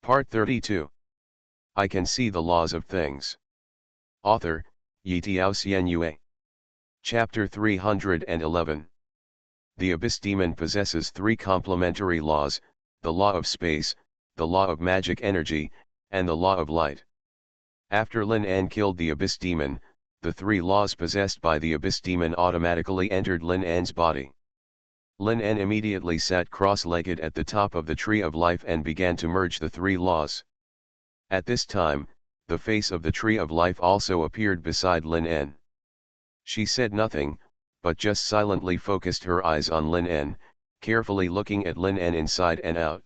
Part 32. I Can See the Laws of Things. Author, Yitiao Xuanhuan. Chapter 311. The Abyss Demon possesses three complementary laws, the law of space, the law of magic energy, and the law of light. After Lin An killed the Abyss Demon, the three laws possessed by the Abyss Demon automatically entered Lin An's body. Lin An immediately sat cross-legged at the top of the Tree of Life and began to merge the three laws. At this time, the face of the Tree of Life also appeared beside Lin An. She said nothing, but just silently focused her eyes on Lin An, carefully looking at Lin An inside and out.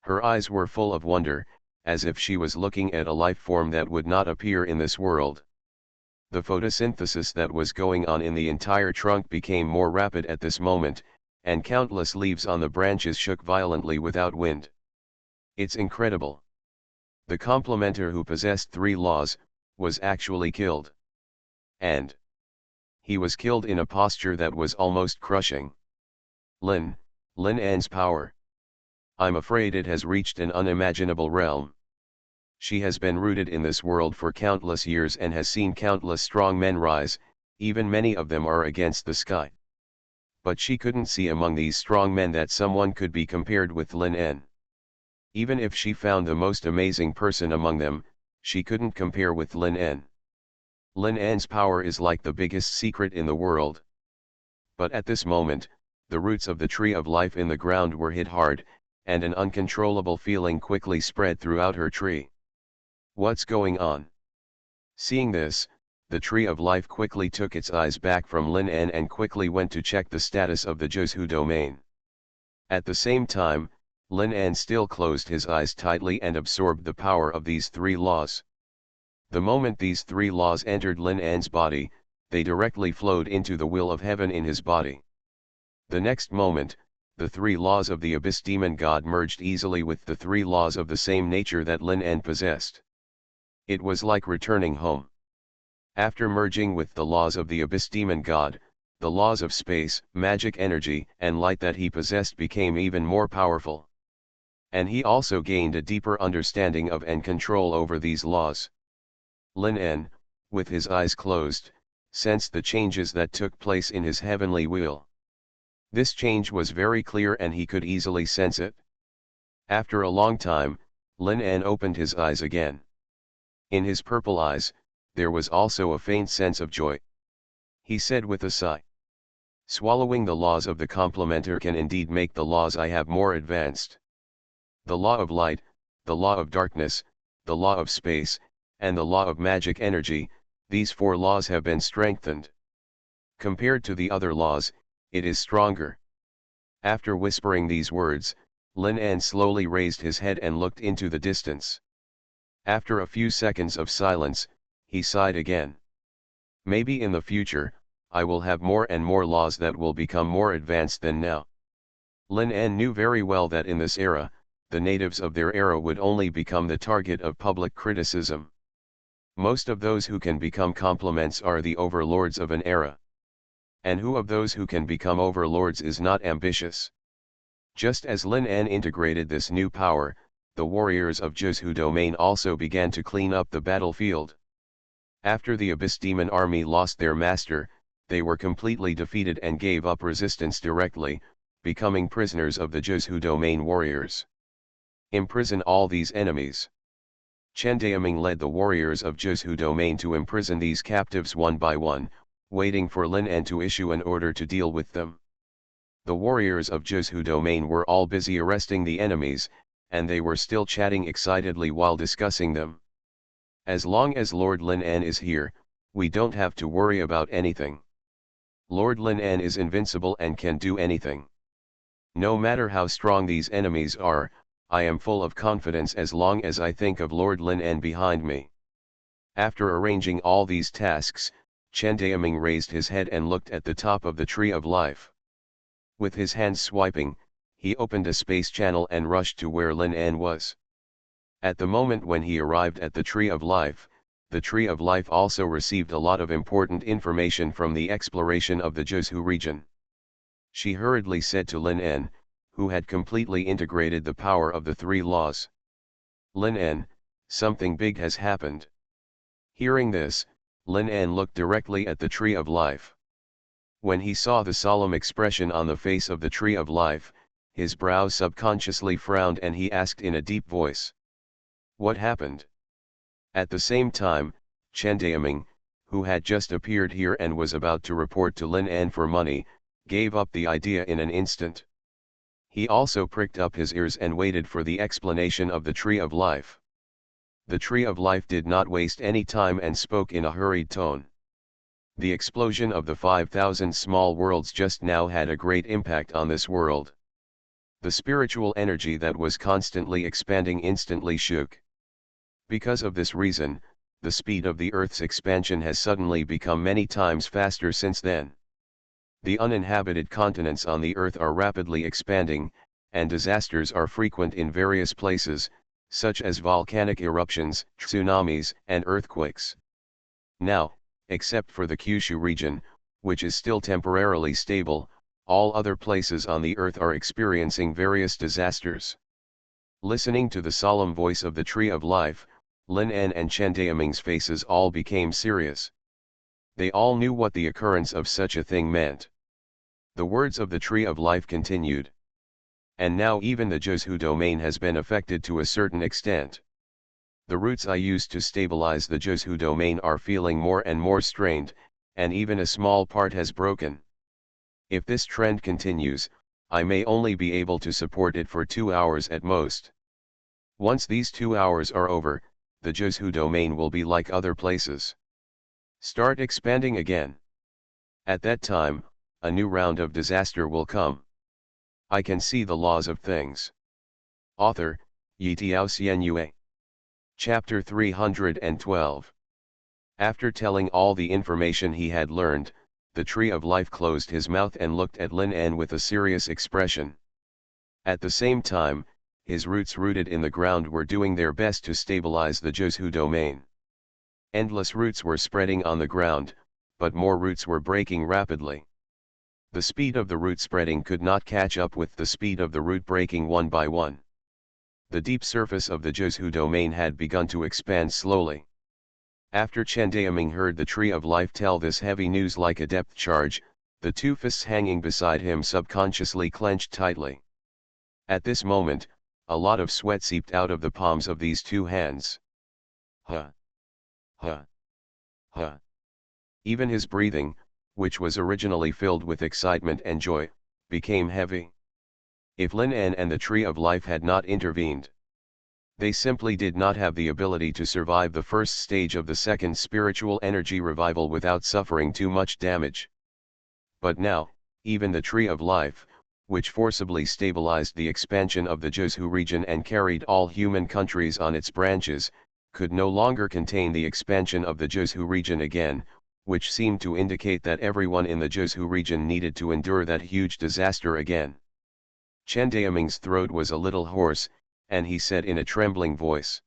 Her eyes were full of wonder, as if she was looking at a life form that would not appear in this world. The photosynthesis that was going on in the entire trunk became more rapid at this moment, and countless leaves on the branches shook violently without wind. It's incredible. The complementer who possessed three laws, was actually killed. And he was killed in a posture that was almost crushing. Lin An's power. I'm afraid it has reached an unimaginable realm. She has been rooted in this world for countless years and has seen countless strong men rise, even many of them are against the sky. But she couldn't see among these strong men that someone could be compared with Lin An. Even if she found the most amazing person among them, she couldn't compare with Lin An. Lin An's power is like the biggest secret in the world. But at this moment, the roots of the Tree of Life in the ground were hit hard, and an uncontrollable feeling quickly spread throughout her tree. What's going on? Seeing this, the Tree of Life quickly took its eyes back from Lin An and quickly went to check the status of the Zhu domain. At the same time, Lin An still closed his eyes tightly and absorbed the power of these three laws. The moment these three laws entered Lin An's body, they directly flowed into the will of heaven in his body. The next moment, the three laws of the Abyss Demon God merged easily with the three laws of the same nature that Lin An possessed. It was like returning home. After merging with the laws of the Abyss Demon God, the laws of space, magic energy, and light that he possessed became even more powerful. And he also gained a deeper understanding of and control over these laws. Lin An, with his eyes closed, sensed the changes that took place in his heavenly will. This change was very clear and he could easily sense it. After a long time, Lin An opened his eyes again. In his purple eyes, there was also a faint sense of joy. He said with a sigh, "Swallowing the laws of the complementer can indeed make the laws I have more advanced. The law of light, the law of darkness, the law of space, and the law of magic energy, these four laws have been strengthened. Compared to the other laws, it is stronger." After whispering these words, Lin An slowly raised his head and looked into the distance. After a few seconds of silence, he sighed again. "Maybe in the future, I will have more and more laws that will become more advanced than now." Lin An knew very well that in this era, the natives of their era would only become the target of public criticism. Most of those who can become complements are the overlords of an era. And who of those who can become overlords is not ambitious? Just as Lin An integrated this new power, the warriors of Zhu domain also began to clean up the battlefield. After the Abyss Demon army lost their master, they were completely defeated and gave up resistance directly, becoming prisoners of the Zhu domain warriors. Imprison all these enemies. Chen Daoming led the warriors of Zhu domain to imprison these captives one by one, waiting for Lin An to issue an order to deal with them. The warriors of Zhu domain were all busy arresting the enemies, and they were still chatting excitedly while discussing them. "As long as Lord Lin An is here, we don't have to worry about anything. Lord Lin An is invincible and can do anything. No matter how strong these enemies are, I am full of confidence as long as I think of Lord Lin An behind me." After arranging all these tasks, Chen Daoming raised his head and looked at the top of the Tree of Life. With his hands swiping, he opened a space channel and rushed to where Lin An was. At the moment when he arrived at the Tree of Life, the Tree of Life also received a lot of important information from the exploration of the Zhu region. She hurriedly said to Lin An, who had completely integrated the power of the three laws, Lin En, something big has happened. Hearing this, Lin En looked directly at the Tree of Life. When he saw the solemn expression on the face of the Tree of Life, his brows subconsciously frowned and he asked in a deep voice. What happened? At the same time, Chen Daoming, who had just appeared here and was about to report to Lin En for money, gave up the idea in an instant. He also pricked up his ears and waited for the explanation of the Tree of Life. The Tree of Life did not waste any time and spoke in a hurried tone. The explosion of the 5,000 small worlds just now had a great impact on this world. The spiritual energy that was constantly expanding instantly shook. Because of this reason, the speed of the Earth's expansion has suddenly become many times faster since then. The uninhabited continents on the Earth are rapidly expanding, and disasters are frequent in various places, such as volcanic eruptions, tsunamis, and earthquakes. Now, except for the Kyushu region, which is still temporarily stable, all other places on the Earth are experiencing various disasters. Listening to the solemn voice of the Tree of Life, Lin En and Chen Daoming's faces all became serious. They all knew what the occurrence of such a thing meant. The words of the Tree of Life continued. And now even the Zhuzhu domain has been affected to a certain extent. The roots I used to stabilize the Zhuzhu domain are feeling more and more strained, and even a small part has broken. If this trend continues, I may only be able to support it for 2 hours at most. Once these 2 hours are over, the Zhuzhu domain will be like other places. Start expanding again. At that time, a new round of disaster will come. I can see the laws of things. Author, Yitiao Xuanhuan. Chapter 312. After telling all the information he had learned, the Tree of Life closed his mouth and looked at Lin En with a serious expression. At the same time, his roots rooted in the ground were doing their best to stabilize the Zhuzhu domain. Endless roots were spreading on the ground, but more roots were breaking rapidly. The speed of the root spreading could not catch up with the speed of the root breaking one by one. The deep surface of the Zhuzhu domain had begun to expand slowly. After Chen Daoming heard the Tree of Life tell this heavy news like a depth charge, the two fists hanging beside him subconsciously clenched tightly. At this moment, a lot of sweat seeped out of the palms of these two hands. Huh. Huh. Huh. Even his breathing, which was originally filled with excitement and joy, became heavy. If Lin En and the Tree of Life had not intervened, they simply did not have the ability to survive the first stage of the second spiritual energy revival without suffering too much damage. But now, even the Tree of Life, which forcibly stabilized the expansion of the Zhuzhu region and carried all human countries on its branches, could no longer contain the expansion of the Zhuzhu region again, which seemed to indicate that everyone in the Zhuzhu region needed to endure that huge disaster again. Chen Daoming's throat was a little hoarse, and he said in a trembling voice,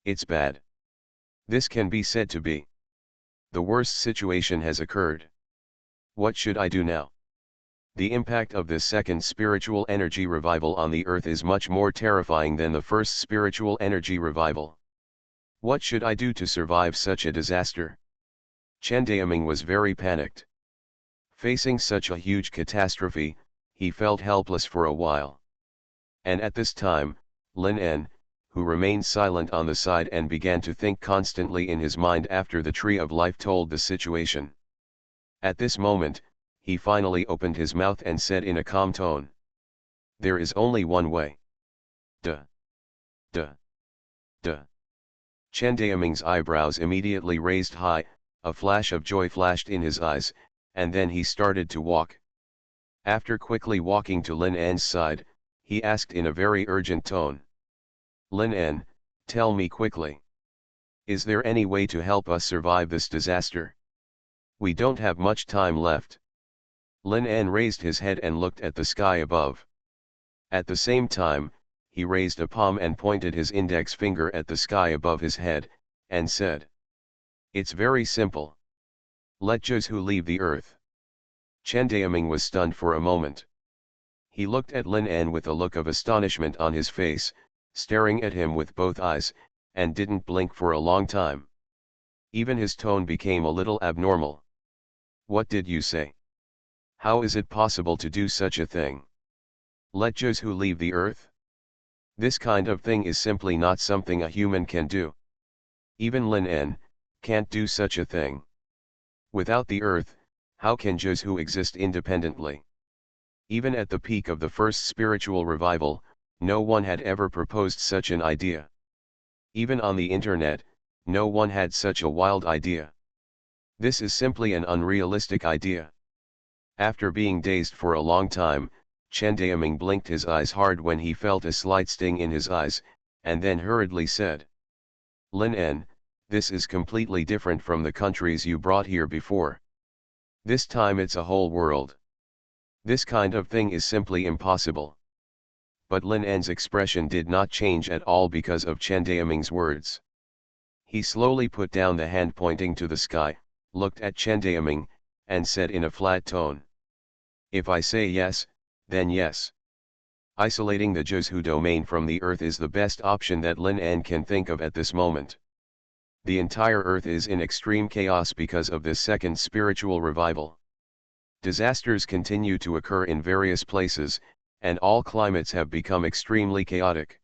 "It's bad. This can be said to be. The worst situation has occurred. What should I do now? The impact of this second spiritual energy revival on the earth is much more terrifying than the first spiritual energy revival. What should I do to survive such a disaster?" Chen Daoming was very panicked. Facing such a huge catastrophe, he felt helpless for a while. And at this time, Lin En, who remained silent on the side and began to think constantly in his mind after the Tree of Life told the situation. At this moment, he finally opened his mouth and said in a calm tone, "There is only one way. Duh. Duh. Duh." Chen Daoming's eyebrows immediately raised high, a flash of joy flashed in his eyes, and then he started to walk. After quickly walking to Lin En's side, he asked in a very urgent tone, "Lin En, tell me quickly. Is there any way to help us survive this disaster? We don't have much time left." Lin En raised his head and looked at the sky above. At the same time, he raised a palm and pointed his index finger at the sky above his head, and said, "It's very simple. Let Zhuzhu leave the earth." Chen Daoming was stunned for a moment. He looked at Lin En with a look of astonishment on his face, staring at him with both eyes, and didn't blink for a long time. Even his tone became a little abnormal. "What did you say? How is it possible to do such a thing? Let Zhu leave the earth? This kind of thing is simply not something a human can do. Even Lin En can't do such a thing. Without the earth, how can Zhu exist independently?" Even at the peak of the first spiritual revival, no one had ever proposed such an idea. Even on the internet, no one had such a wild idea. This is simply an unrealistic idea. After being dazed for a long time, Chen Daoming blinked his eyes hard when he felt a slight sting in his eyes, and then hurriedly said, "Lin En, this is completely different from the countries you brought here before. This time it's a whole world. This kind of thing is simply impossible." But Lin En's expression did not change at all because of Chen Daoming's words. He slowly put down the hand pointing to the sky, looked at Chen Daoming, and said in a flat tone, "If I say yes, then yes. Isolating the Zhu domain from the earth is the best option that Lin En can think of at this moment. The entire earth is in extreme chaos because of this second spiritual revival. Disasters continue to occur in various places, and all climates have become extremely chaotic.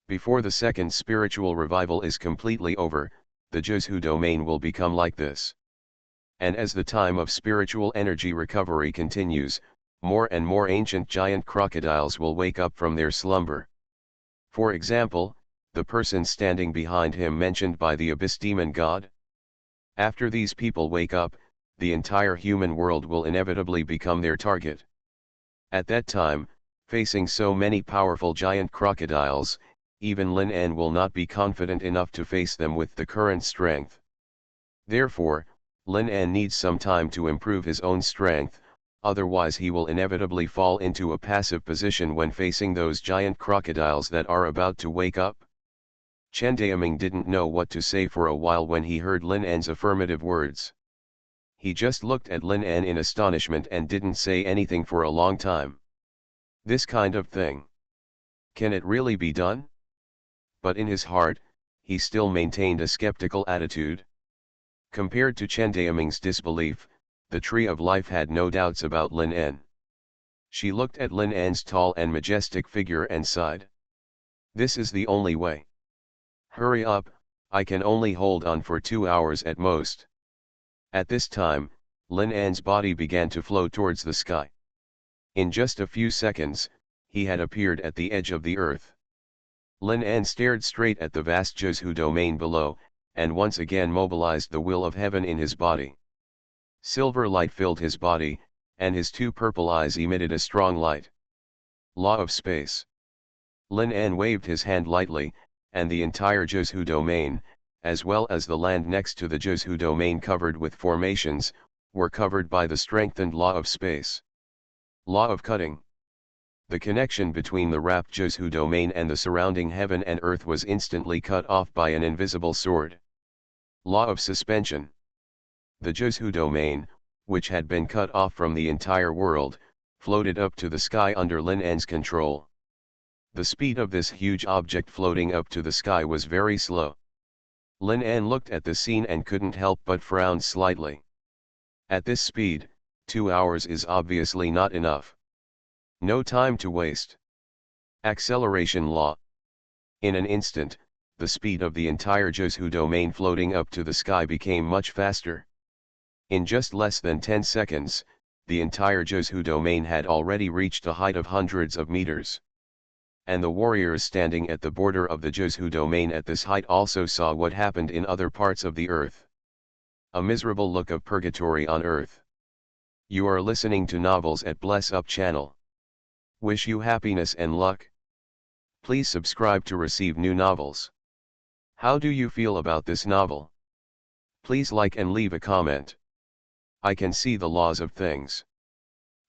Before the second spiritual revival is completely over, the Zhu domain will become like this. And as the time of spiritual energy recovery continues, more and more ancient giant crocodiles will wake up from their slumber. For example, the person standing behind him mentioned by the Abyss Demon God. After these people wake up, the entire human world will inevitably become their target. At that time, facing so many powerful giant crocodiles, even Lin En will not be confident enough to face them with the current strength. Therefore, Lin En needs some time to improve his own strength, otherwise he will inevitably fall into a passive position when facing those giant crocodiles that are about to wake up. Chen Daoming didn't know what to say for a while when he heard Lin En's affirmative words. He just looked at Lin En in astonishment and didn't say anything for a long time. This kind of thing. Can it really be done? But in his heart, he still maintained a skeptical attitude. Compared to Chen Daoming's disbelief, the Tree of Life had no doubts about Lin En. She looked at Lin En's tall and majestic figure and sighed. "This is the only way. Hurry up, I can only hold on for 2 hours at most." At this time, Lin En's body began to float towards the sky. In just a few seconds, he had appeared at the edge of the earth. Lin En stared straight at the vast Zhu domain below, and once again mobilized the will of heaven in his body. Silver light filled his body, and his two purple eyes emitted a strong light. Law of space. Lin En waved his hand lightly, and the entire Zhu domain, as well as the land next to the Zhu domain covered with formations, were covered by the strengthened law of space. Law of cutting. The connection between the wrapped Zhu domain and the surrounding heaven and earth was instantly cut off by an invisible sword. Law of suspension. The Zhu domain, which had been cut off from the entire world, floated up to the sky under Lin En's control. The speed of this huge object floating up to the sky was very slow. Lin En looked at the scene and couldn't help but frown slightly. At this speed, 2 hours is obviously not enough. No time to waste. Acceleration law. In an instant, the speed of the entire Zhu domain floating up to the sky became much faster. In just less than 10 seconds, the entire Zhu domain had already reached a height of hundreds of meters. And the warriors standing at the border of the Zhu domain at this height also saw what happened in other parts of the earth. A miserable look of purgatory on earth. You are listening to Novels at Bless Up channel. Wish you happiness and luck. Please subscribe to receive new novels. How do you feel about this novel? Please like and leave a comment. I can see the laws of things.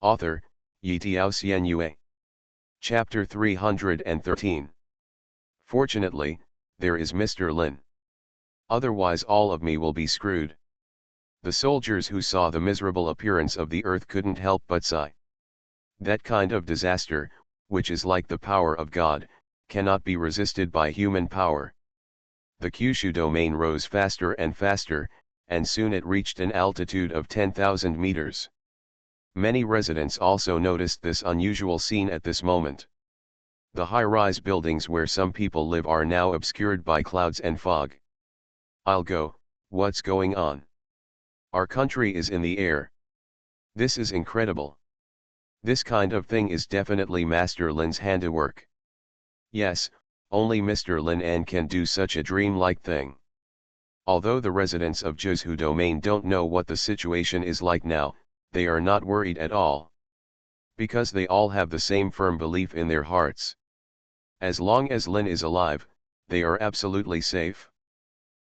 Author, Yitiao Xuanhuan. Chapter 313. Fortunately, there is Mr. Lin. Otherwise all of me will be screwed. The soldiers who saw the miserable appearance of the earth couldn't help but sigh. That kind of disaster, which is like the power of God, cannot be resisted by human power. The Kyushu domain rose faster and faster, and soon it reached an altitude of 10,000 meters. Many residents also noticed this unusual scene at this moment. The high-rise buildings where some people live are now obscured by clouds and fog. I'll go, what's going on? Our country is in the air. This is incredible. This kind of thing is definitely Master Lin's handiwork. Yes, only Mr. Lin An can do such a dream-like thing. Although the residents of Zhu domain don't know what the situation is like now, they are not worried at all. Because they all have the same firm belief in their hearts. As long as Lin is alive, they are absolutely safe.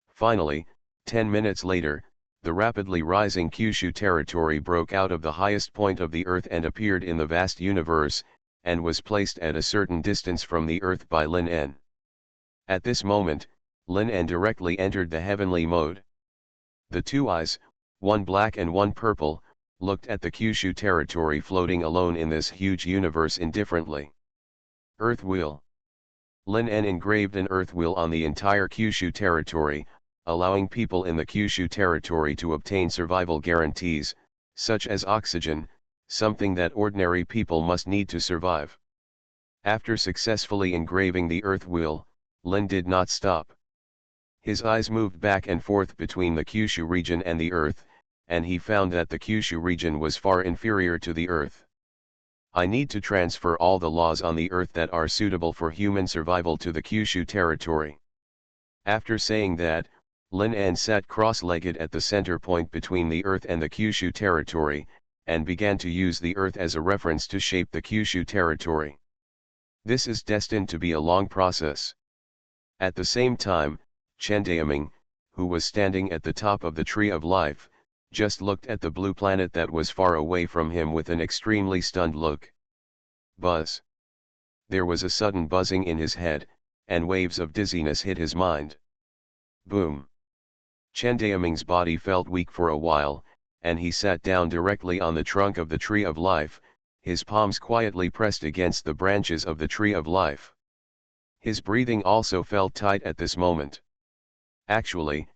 Finally, 10 minutes later, the rapidly rising Kyushu territory broke out of the highest point of the Earth and appeared in the vast universe, and was placed at a certain distance from the Earth by Lin N. At this moment, Lin N directly entered the heavenly mode. The two eyes, one black and one purple, looked at the Kyushu territory floating alone in this huge universe indifferently. Earth wheel. Lin N engraved an earth wheel on the entire Kyushu territory, allowing people in the Kyushu territory to obtain survival guarantees, such as oxygen, something that ordinary people must need to survive. After successfully engraving the earth wheel, Lin did not stop. His eyes moved back and forth between the Kyushu region and the Earth, and he found that the Kyushu region was far inferior to the Earth. I need to transfer all the laws on the Earth that are suitable for human survival to the Kyushu territory. After saying that, Lin An sat cross-legged at the center point between the Earth and the Kyushu territory, and began to use the Earth as a reference to shape the Kyushu territory. This is destined to be a long process. At the same time, Chen Daoming, who was standing at the top of the Tree of Life, just looked at the blue planet that was far away from him with an extremely stunned look. Buzz. There was a sudden buzzing in his head, and waves of dizziness hit his mind. Boom. Chen Daoming's body felt weak for a while, and he sat down directly on the trunk of the Tree of Life, his palms quietly pressed against the branches of the Tree of Life. His breathing also felt tight at this moment. Actually.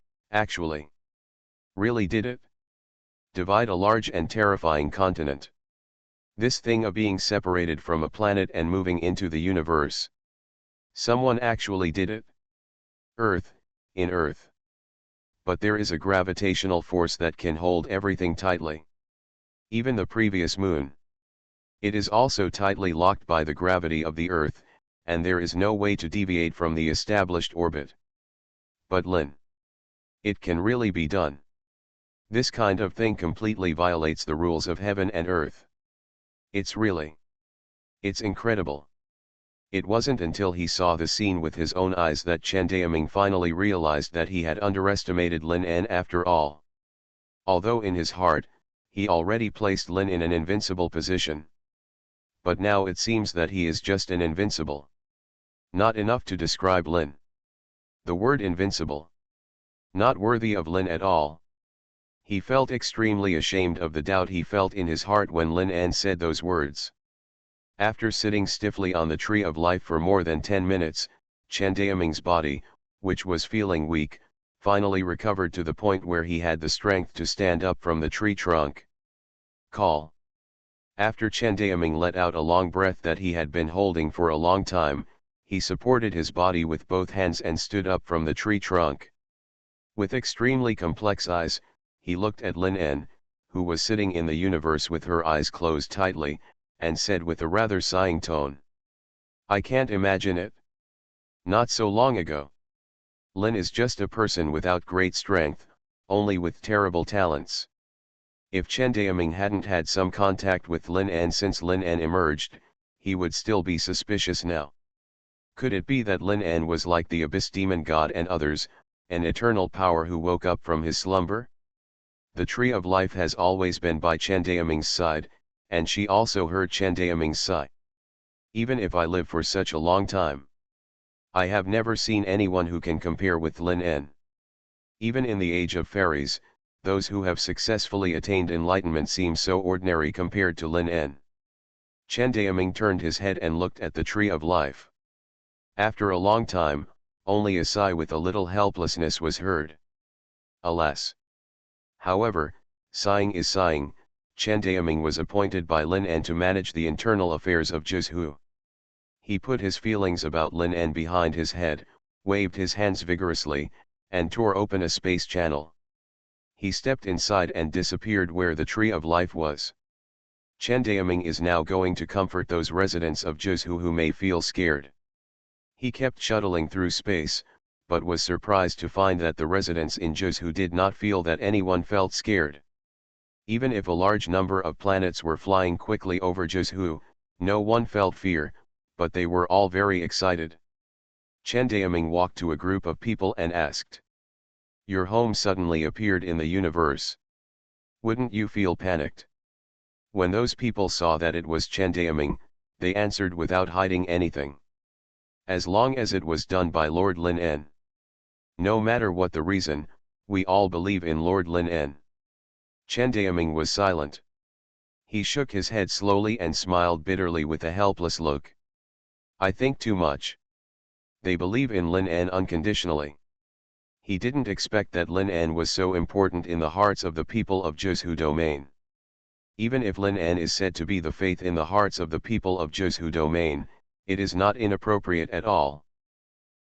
Really did it? Divide a large and terrifying continent. This thing of being separated from a planet and moving into the universe. Someone actually did it? Earth, in Earth. But there is a gravitational force that can hold everything tightly. Even the previous moon. It is also tightly locked by the gravity of the Earth, and there is no way to deviate from the established orbit. But Lin. It can really be done. This kind of thing completely violates the rules of heaven and earth. It's incredible. It wasn't until he saw the scene with his own eyes that Chen Daoming finally realized that he had underestimated Lin An after all. Although in his heart, he already placed Lin in an invincible position. But now it seems that he is just an invincible. Not enough to describe Lin. The word invincible. Not worthy of Lin at all. He felt extremely ashamed of the doubt he felt in his heart when Lin An said those words. After sitting stiffly on the Tree of Life for more than 10 minutes, Chen Daoming's body, which was feeling weak, finally recovered to the point where he had the strength to stand up from the tree trunk. Call. After Chen Daoming let out a long breath that he had been holding for a long time, he supported his body with both hands and stood up from the tree trunk. With extremely complex eyes, he looked at Lin An, who was sitting in the universe with her eyes closed tightly, and said with a rather sighing tone. I can't imagine it. Not so long ago. Lin is just a person without great strength, only with terrible talents. If Chen Daoming hadn't had some contact with Lin An since Lin An emerged, he would still be suspicious now. Could it be that Lin An was like the Abyss Demon God and others, an eternal power who woke up from his slumber? The Tree of Life has always been by Chen Daoming's side, and she also heard Chen Daoming's sigh. Even if I live for such a long time, I have never seen anyone who can compare with Lin An. Even in the age of fairies, those who have successfully attained enlightenment seem so ordinary compared to Lin An. Chen Daoming turned his head and looked at the Tree of Life. After a long time, only a sigh with a little helplessness was heard. Alas! However, sighing is sighing. Chen Daoming was appointed by Lin En to manage the internal affairs of Zhizhu. He put his feelings about Lin En behind his head, waved his hands vigorously, and tore open a space channel. He stepped inside and disappeared where the Tree of Life was. Chen Daoming is now going to comfort those residents of Zhizhu who may feel scared. He kept shuttling through space, but was surprised to find that the residents in Zhizhu did not feel that anyone felt scared. Even if a large number of planets were flying quickly over Zhizhu, no one felt fear, but they were all very excited. Chen Daoming walked to a group of people and asked, "Your home suddenly appeared in the universe. Wouldn't you feel panicked?" When those people saw that it was Chen Daoming, they answered without hiding anything. As long as it was done by Lord Lin En. No matter what the reason, we all believe in Lord Lin En. Chen Daoming was silent. He shook his head slowly and smiled bitterly with a helpless look. I think too much. They believe in Lin En unconditionally. He didn't expect that Lin En was so important in the hearts of the people of Zhizhu domain. Even if Lin En is said to be the faith in the hearts of the people of Zhizhu domain, it is not inappropriate at all.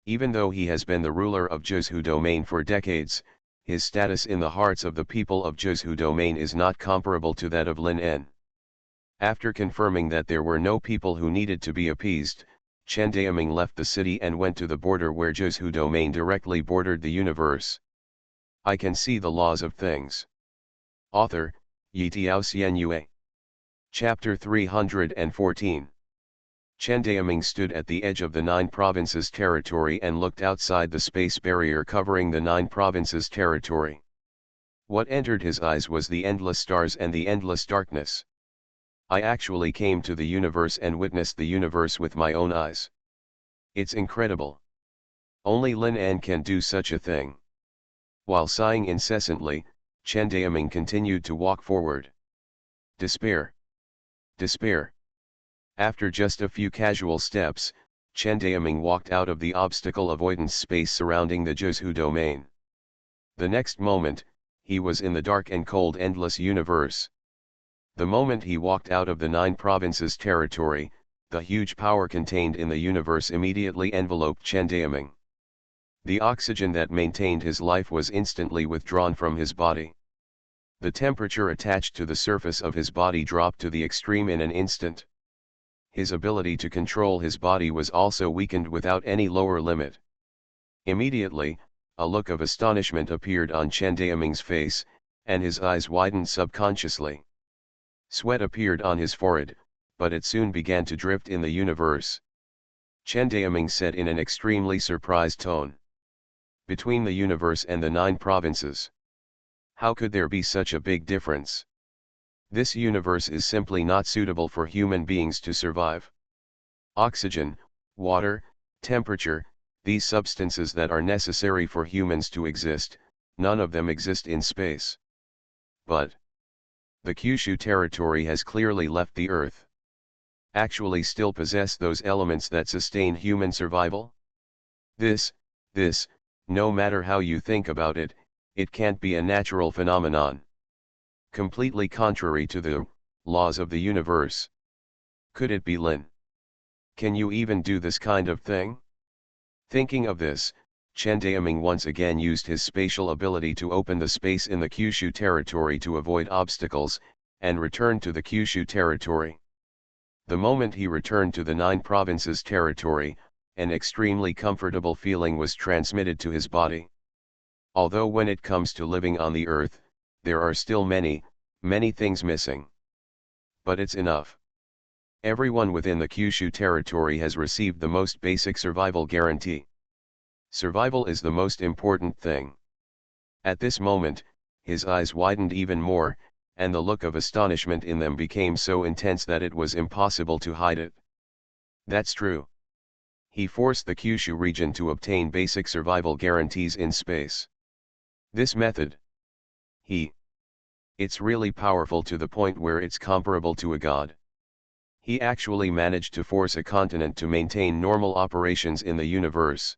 Even though he has been the ruler of Zhizhu domain for decades, his status in the hearts of the people of Zhizhu domain is not comparable to that of Lin En. After confirming that there were no people who needed to be appeased, Chen Daoming left the city and went to the border where Zhizhu domain directly bordered the universe. I can see the laws of things. Author, Yitiao Xianyue. Chapter 314. Chen Daoming stood at the edge of the 9 provinces territory and looked outside the space barrier covering the 9 provinces territory. What entered his eyes was the endless stars and the endless darkness. I actually came to the universe and witnessed the universe with my own eyes. It's incredible. Only Lin En can do such a thing. While sighing incessantly, Chen Daoming continued to walk forward. Despair. Despair. After just a few casual steps, Chen Daoming walked out of the obstacle avoidance space surrounding the Zhizhu domain. The next moment, he was in the dark and cold endless universe. The moment he walked out of the 9 provinces territory, the huge power contained in the universe immediately enveloped Chen Daoming. The oxygen that maintained his life was instantly withdrawn from his body. The temperature attached to the surface of his body dropped to the extreme in an instant. His ability to control his body was also weakened without any lower limit. Immediately, a look of astonishment appeared on Chen Daoming's face, and his eyes widened subconsciously. Sweat appeared on his forehead, but it soon began to drift in the universe. Chen Daoming said in an extremely surprised tone. Between the universe and the 9 provinces. How could there be such a big difference? This universe is simply not suitable for human beings to survive. Oxygen, water, temperature, these substances that are necessary for humans to exist, none of them exist in space. But the Kyushu territory has clearly left the Earth. Actually still possess those elements that sustain human survival? This, no matter how you think about it, it can't be a natural phenomenon. Completely contrary to the laws of the universe. Could it be Lin? Can you even do this kind of thing? Thinking of this, Chen Daoming once again used his spatial ability to open the space in the Kyushu territory to avoid obstacles, and returned to the Kyushu territory. The moment he returned to the 9 provinces territory, an extremely comfortable feeling was transmitted to his body. Although when it comes to living on the Earth, there are still many things missing. But it's enough. Everyone within the Kyushu territory has received the most basic survival guarantee. Survival is the most important thing. At this moment, his eyes widened even more, and the look of astonishment in them became so intense that it was impossible to hide it. That's true. He forced the Kyushu region to obtain basic survival guarantees in space. This method, it's really powerful to the point where it's comparable to a god. He actually managed to force a continent to maintain normal operations in the universe.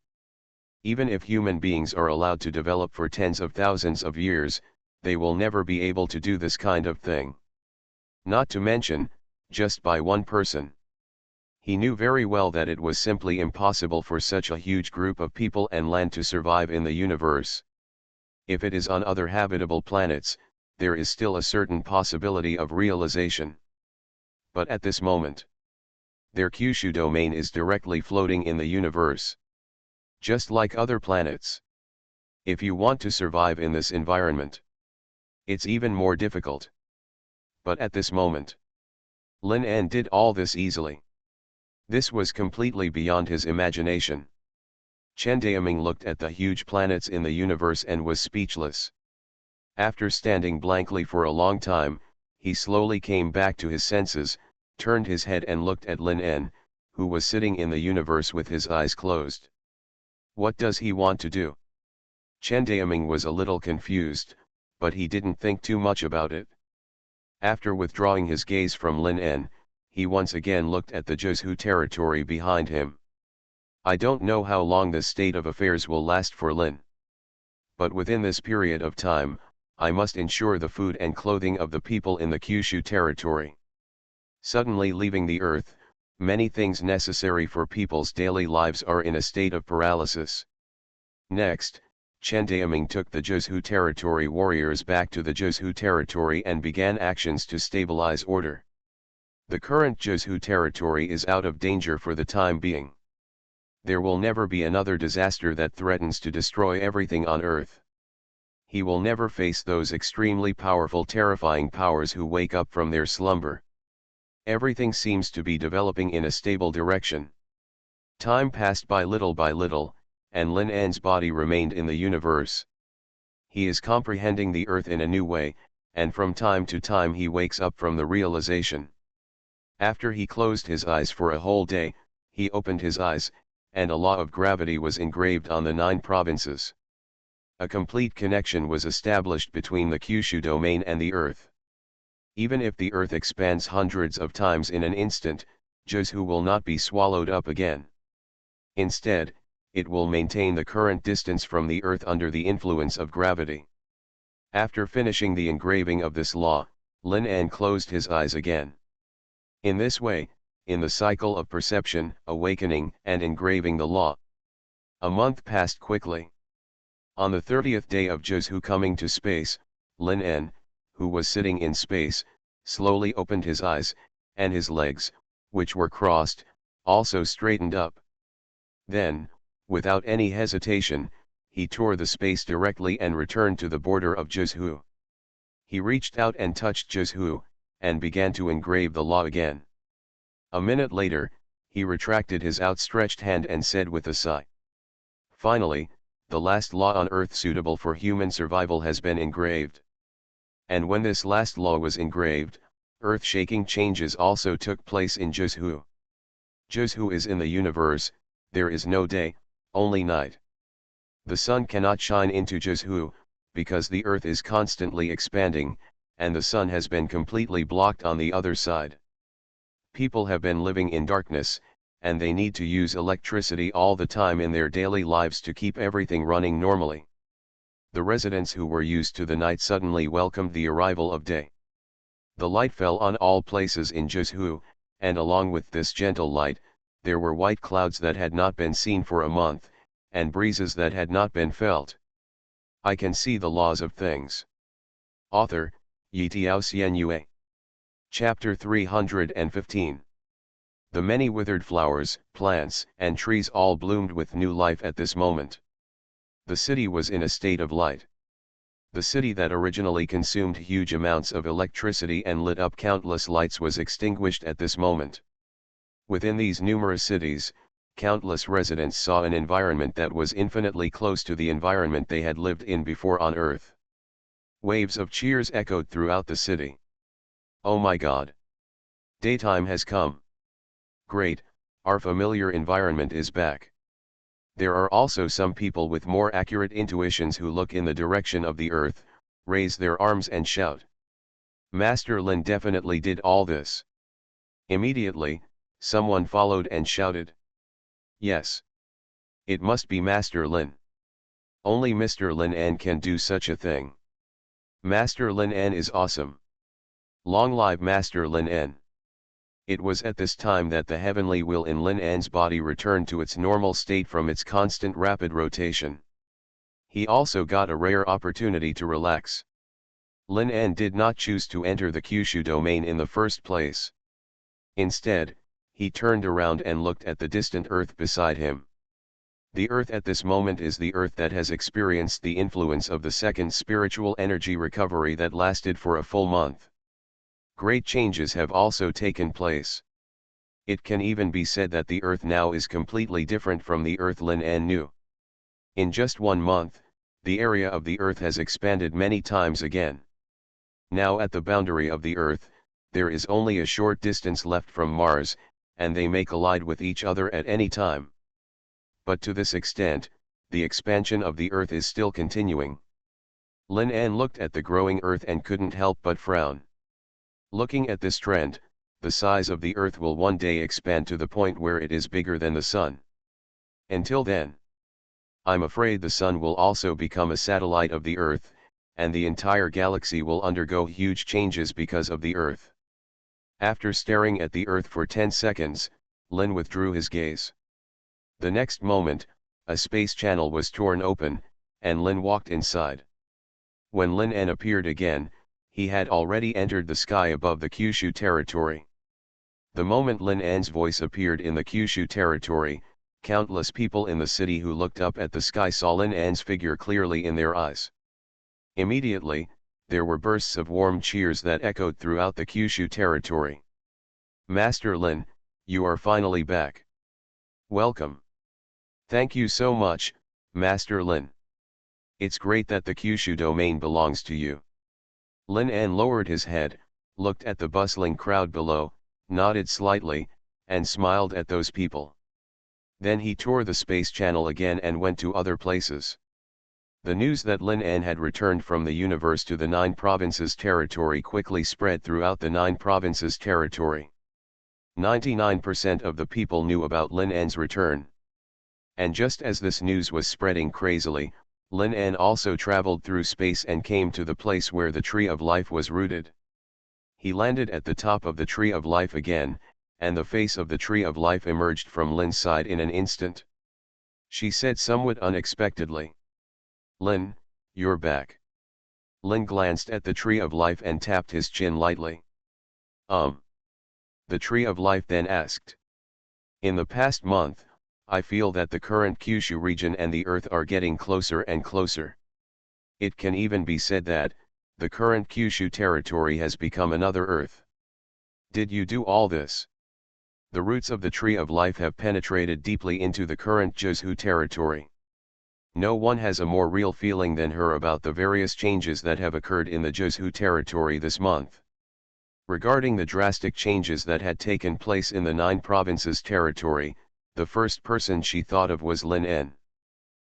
Even if human beings are allowed to develop for tens of thousands of years, they will never be able to do this kind of thing. Not to mention, just by one person. He knew very well that it was simply impossible for such a huge group of people and land to survive in the universe. If it is on other habitable planets, there is still a certain possibility of realization. But at this moment, their Kyushu domain is directly floating in the universe. Just like other planets. If you want to survive in this environment, it's even more difficult. But at this moment, Lin En did all this easily. This was completely beyond his imagination. Chen Daoming looked at the huge planets in the universe and was speechless. After standing blankly for a long time, he slowly came back to his senses, turned his head and looked at Lin En, who was sitting in the universe with his eyes closed. What does he want to do? Chen Daoming was a little confused, but he didn't think too much about it. After withdrawing his gaze from Lin En, he once again looked at the Zhuzhu territory behind him. I don't know how long this state of affairs will last for Lin. But within this period of time, I must ensure the food and clothing of the people in the Kyushu territory. Suddenly leaving the earth, many things necessary for people's daily lives are in a state of paralysis. Next, Chen Daoming took the Zhuzhu territory warriors back to the Zhuzhu territory and began actions to stabilize order. The current Zhuzhu territory is out of danger for the time being. There will never be another disaster that threatens to destroy everything on Earth. He will never face those extremely powerful, terrifying powers who wake up from their slumber. Everything seems to be developing in a stable direction. Time passed by little, and Lin En's body remained in the universe. He is comprehending the Earth in a new way, and from time to time he wakes up from the realization. After he closed his eyes for a whole day, he opened his eyes, and a law of gravity was engraved on the 9 provinces. A complete connection was established between the Kyushu domain and the Earth. Even if the Earth expands hundreds of times in an instant, Zhuzhu will not be swallowed up again. Instead, it will maintain the current distance from the Earth under the influence of gravity. After finishing the engraving of this law, Lin En closed his eyes again. In this way, in the cycle of perception, awakening, and engraving the law, a month passed quickly. On the 30th day of Zhuzhu coming to space, Lin En, who was sitting in space, slowly opened his eyes, and his legs, which were crossed, also straightened up. Then, without any hesitation, he tore the space directly and returned to the border of Zhuzhu. He reached out and touched Zhuzhu, and began to engrave the law again. A minute later, he retracted his outstretched hand and said with a sigh. Finally, the last law on Earth suitable for human survival has been engraved. And when this last law was engraved, earth-shaking changes also took place in Zhuzhu. Zhuzhu is in the universe, there is no day, only night. The sun cannot shine into Zhuzhu, because the Earth is constantly expanding, and the sun has been completely blocked on the other side. People have been living in darkness, and they need to use electricity all the time in their daily lives to keep everything running normally. The residents who were used to the night suddenly welcomed the arrival of day. The light fell on all places in Zhuzhu, and along with this gentle light, there were white clouds that had not been seen for a month, and breezes that had not been felt. I can see the laws of things. Author, Yitiao Xuanhuan. Chapter 315. The many withered flowers, plants, and trees all bloomed with new life at this moment. The city was in a state of light. The city that originally consumed huge amounts of electricity and lit up countless lights was extinguished at this moment. Within these numerous cities, countless residents saw an environment that was infinitely close to the environment they had lived in before on Earth. Waves of cheers echoed throughout the city. Oh my God! Daytime has come. Great, our familiar environment is back. There are also some people with more accurate intuitions who look in the direction of the Earth, raise their arms and shout. Master Lin definitely did all this. Immediately, someone followed and shouted. Yes. It must be Master Lin. Only Mr. Lin An can do such a thing. Master Lin An is awesome. Long live Master Lin An. It was at this time that the heavenly will in Lin An's body returned to its normal state from its constant rapid rotation. He also got a rare opportunity to relax. Lin An did not choose to enter the Kyushu domain in the first place. Instead, he turned around and looked at the distant earth beside him. The earth at this moment is the earth that has experienced the influence of the second spiritual energy recovery that lasted for a full month. Great changes have also taken place. It can even be said that the earth now is completely different from the earth Lin An knew. In just 1 month, the area of the earth has expanded many times again. Now at the boundary of the earth, there is only a short distance left from Mars, and they may collide with each other at any time. But to this extent, the expansion of the earth is still continuing. Lin An looked at the growing earth and couldn't help but frown. Looking at this trend, the size of the earth will one day expand to the point where it is bigger than the sun. Until then, I'm afraid the sun will also become a satellite of the earth, and the entire galaxy will undergo huge changes because of the earth. After staring at the earth for 10 seconds, Lin withdrew his gaze. The next moment, a space channel was torn open, and Lin walked inside. When Lin An appeared again, he had already entered the sky above the Kyushu territory. The moment Lin An's voice appeared in the Kyushu territory, countless people in the city who looked up at the sky saw Lin An's figure clearly in their eyes. Immediately, there were bursts of warm cheers that echoed throughout the Kyushu territory. Master Lin, you are finally back. Welcome. Thank you so much, Master Lin. It's great that the Kyushu domain belongs to you. Lin An lowered his head, looked at the bustling crowd below, nodded slightly, and smiled at those people. Then he tore the space channel again and went to other places. The news that Lin An had returned from the universe to the 9 provinces territory quickly spread throughout the 9 provinces territory. 99% of the people knew about Lin An's return. And just as this news was spreading crazily, Lin An also traveled through space and came to the place where the Tree of Life was rooted. He landed at the top of the Tree of Life again, and the face of the Tree of Life emerged from Lin's side in an instant. She said somewhat unexpectedly, "Lin, you're back." Lin glanced at the Tree of Life and tapped his chin lightly. The Tree of Life then asked. In the past month, I feel that the current Kyushu region and the Earth are getting closer and closer. It can even be said that, the current Kyushu territory has become another Earth. Did you do all this? The roots of the Tree of Life have penetrated deeply into the current Juzhu territory. No one has a more real feeling than her about the various changes that have occurred in the Juzhu territory this month. Regarding the drastic changes that had taken place in the 9 provinces territory, the first person she thought of was Lin An.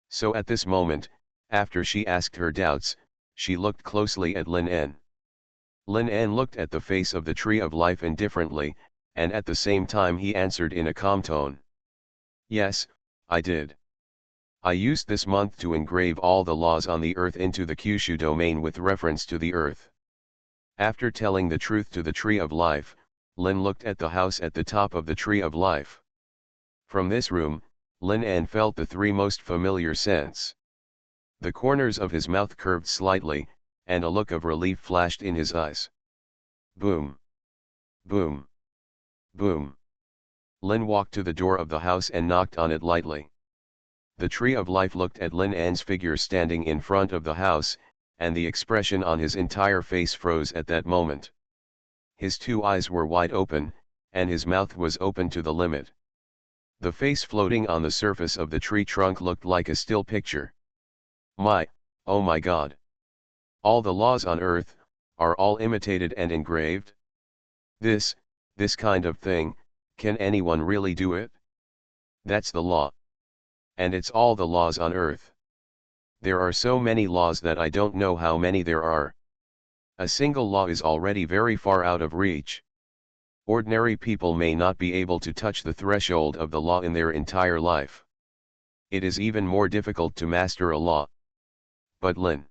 So at this moment, after she asked her doubts, she looked closely at Lin An. Lin An looked at the face of the Tree of Life indifferently, and at the same time he answered in a calm tone. Yes, I did. I used this month to engrave all the laws on the earth into the Kyushu domain with reference to the earth. After telling the truth to the Tree of Life, Lin looked at the house at the top of the Tree of Life. From this room, Lin An felt the 3 most familiar scents. The corners of his mouth curved slightly, and a look of relief flashed in his eyes. Boom! Boom! Boom! Lin walked to the door of the house and knocked on it lightly. The Tree of Life looked at Lin An's figure standing in front of the house, and the expression on his entire face froze at that moment. His 2 eyes were wide open, and his mouth was open to the limit. The face floating on the surface of the tree trunk looked like a still picture. Oh my God! All the laws on earth, are all imitated and engraved? This kind of thing, can anyone really do it? That's the law. And it's all the laws on earth. There are so many laws that I don't know how many there are. A single law is already very far out of reach. Ordinary people may not be able to touch the threshold of the law in their entire life. It is even more difficult to master a law. But Lin,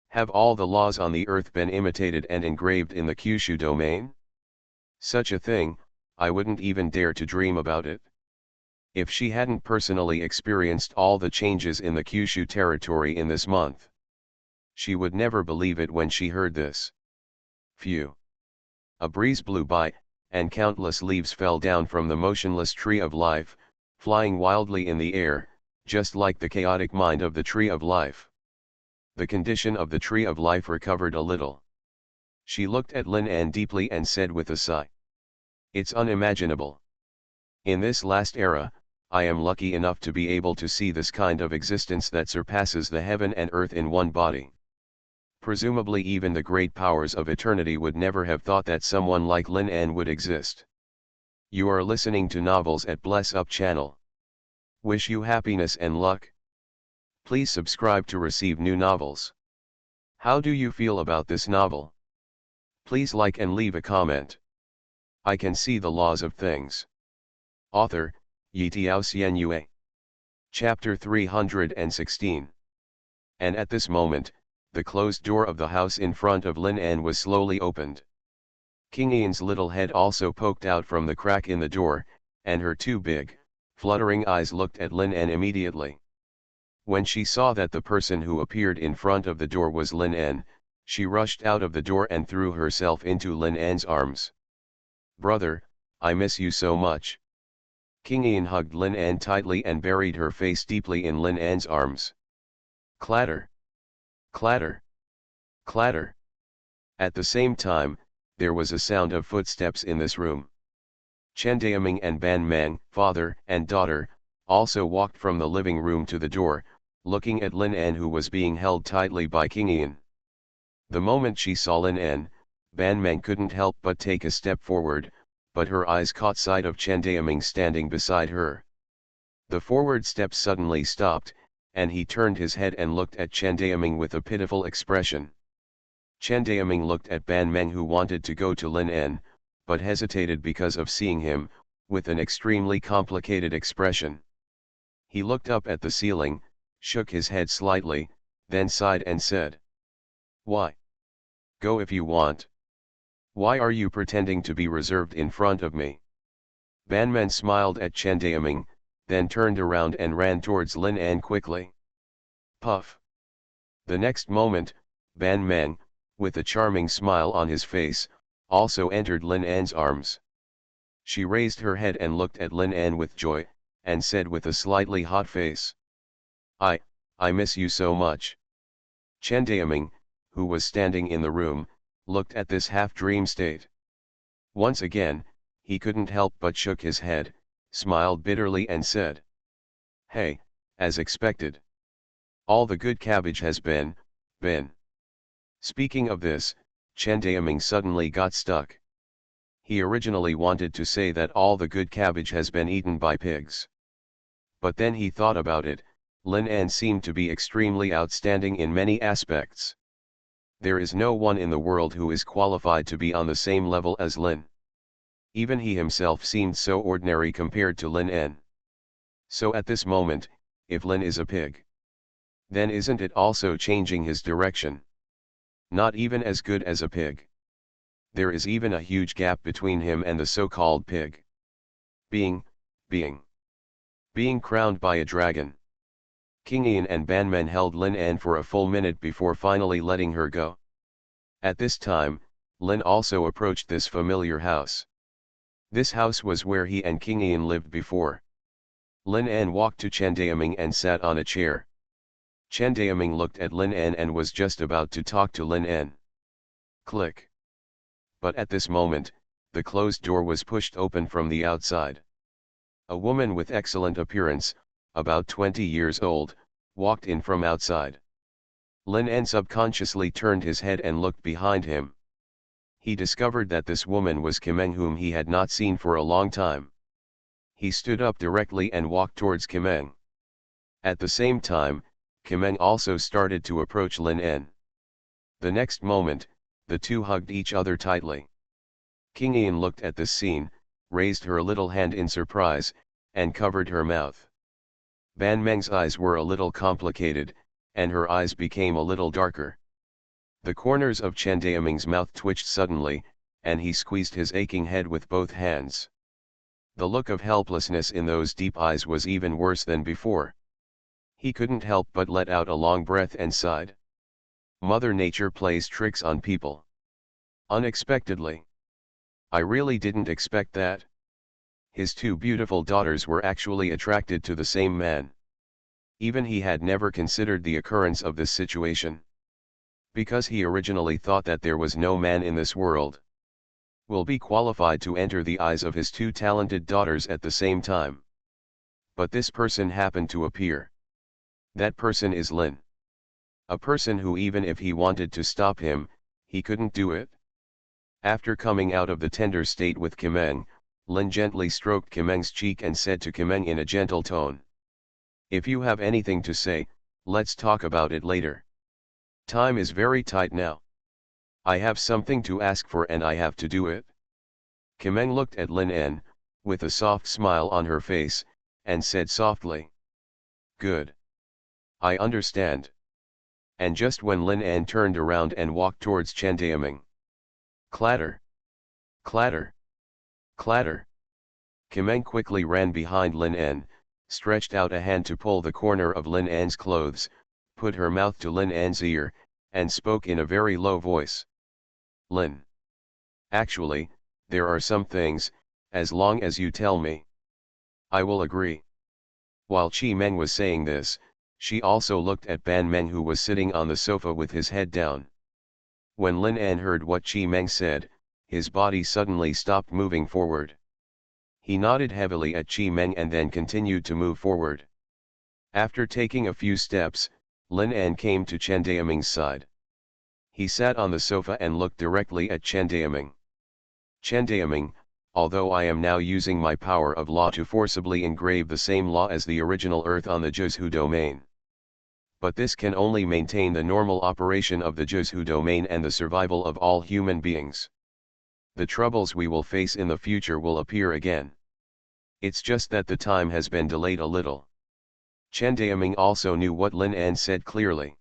have all the laws on the earth been imitated and engraved in the Kyushu domain? Such a thing, I wouldn't even dare to dream about it. If she hadn't personally experienced all the changes in the Kyushu territory in this month, she would never believe it when she heard this. Phew. A breeze blew by, and countless leaves fell down from the motionless tree of life, flying wildly in the air, just like the chaotic mind of the tree of life. The condition of the tree of life recovered a little. She looked at Lin An deeply and said with a sigh, "It's unimaginable. In this last era, I am lucky enough to be able to see this kind of existence that surpasses the heaven and earth in one body. Presumably even the great powers of eternity would never have thought that someone like Lin An would exist." You are listening to Novels at Bless Up channel. Wish you happiness and luck. Please subscribe to receive new novels. How do you feel about this novel? Please like and leave a comment. I can see the laws of things. Author, Xuanhuan. Chapter 316. And at this moment, the closed door of the house in front of Lin An was slowly opened. King Ian's little head also poked out from the crack in the door, and her two big, fluttering eyes looked at Lin An immediately. When she saw that the person who appeared in front of the door was Lin An, she rushed out of the door and threw herself into Lin An's arms. "Brother, I miss you so much." King Ian hugged Lin An tightly and buried her face deeply in Lin An's arms. Clatter! Clatter! Clatter! At the same time, there was a sound of footsteps in this room. Chen Daoming and Ban Mang, father and daughter, also walked from the living room to the door, looking at Lin An, who was being held tightly by King Ian. The moment she saw Lin An, Ban Mang couldn't help but take a step forward, but her eyes caught sight of Chen Daoming standing beside her. The forward step suddenly stopped, and he turned his head and looked at Chen Daoming with a pitiful expression. Chen Daoming looked at Ban Mang, who wanted to go to Lin An, but hesitated because of seeing him, with an extremely complicated expression. He looked up at the ceiling, shook his head slightly, then sighed and said, "Why? Go if you want. Why are you pretending to be reserved in front of me?" Ban Mang smiled at Chen Daoming, then turned around and ran towards Lin An quickly. Puff! The next moment, Ban Mang, with a charming smile on his face, also entered Lin An's arms. She raised her head and looked at Lin An with joy, and said with a slightly hot face, I miss you so much." Chen Daoming, who was standing in the room, looked at this half-dream state. Once again, he couldn't help but shook his head, smiled bitterly and said, "Hey, as expected. All the good cabbage has been. Speaking of this, Chen Daoming suddenly got stuck. He originally wanted to say that all the good cabbage has been eaten by pigs. But then he thought about it. Lin An seemed to be extremely outstanding in many aspects. There is no one in the world who is qualified to be on the same level as Lin. Even he himself seemed so ordinary compared to Lin An. So at this moment, if Lin is a pig, then isn't it also changing his direction? Not even as good as a pig. There is even a huge gap between him and the so-called pig. Being crowned by a dragon. King Ian and Ban Mang held Lin An for a full minute before finally letting her go. At this time, Lin also approached this familiar house. This house was where he and King Ian lived before. Lin An walked to Chen Daoming and sat on a chair. Chen Daoming looked at Lin An and was just about to talk to Lin An. Click. But at this moment, the closed door was pushed open from the outside. A woman with excellent appearance, about 20 years old, walked in from outside. Lin An subconsciously turned his head and looked behind him. He discovered that this woman was Kimeng, whom he had not seen for a long time. He stood up directly and walked towards Kimeng. At the same time, Kimeng also started to approach Lin An. The next moment, the two hugged each other tightly. King Ian looked at this scene, raised her little hand in surprise, and covered her mouth. Ban Meng's eyes were a little complicated, and her eyes became a little darker. The corners of Chen Daoming's mouth twitched suddenly, and he squeezed his aching head with both hands. The look of helplessness in those deep eyes was even worse than before. He couldn't help but let out a long breath and sighed. Mother Nature plays tricks on people. Unexpectedly. I really didn't expect that. His two beautiful daughters were actually attracted to the same man. Even he had never considered the occurrence of this situation. Because he originally thought that there was no man in this world will be qualified to enter the eyes of his two talented daughters at the same time. But this person happened to appear. That person is Lin. A person who, even if he wanted to stop him, he couldn't do it. After coming out of the tender state with Kimeng, Lin gently stroked Kimeng's cheek and said to Kimeng in a gentle tone, "If you have anything to say, let's talk about it later. Time is very tight now. I have something to ask for and I have to do it." Kimeng looked at Lin En, with a soft smile on her face, and said softly, "Good. I understand." And just when Lin En turned around and walked towards Chen Daoming. Clatter! Clatter! Clatter! Kimeng quickly ran behind Lin En, stretched out a hand to pull the corner of Lin En's clothes, put her mouth to Lin En's ear, and spoke in a very low voice. "Lin. Actually, there are some things, as long as you tell me, I will agree." While Chi Meng was saying this, she also looked at Ban Meng, who was sitting on the sofa with his head down. When Lin En heard what Chi Meng said, his body suddenly stopped moving forward. He nodded heavily at Chi Meng and then continued to move forward. After taking a few steps, Lin En came to Chen Daoming's side. He sat on the sofa and looked directly at Chen Daoming. "Chen Daoming, although I am now using my power of law to forcibly engrave the same law as the original Earth on the Juzhu domain. But this can only maintain the normal operation of the Juzhu domain and the survival of all human beings. The troubles we will face in the future will appear again. It's just that the time has been delayed a little." Chen Daoming also knew what Lin En said clearly.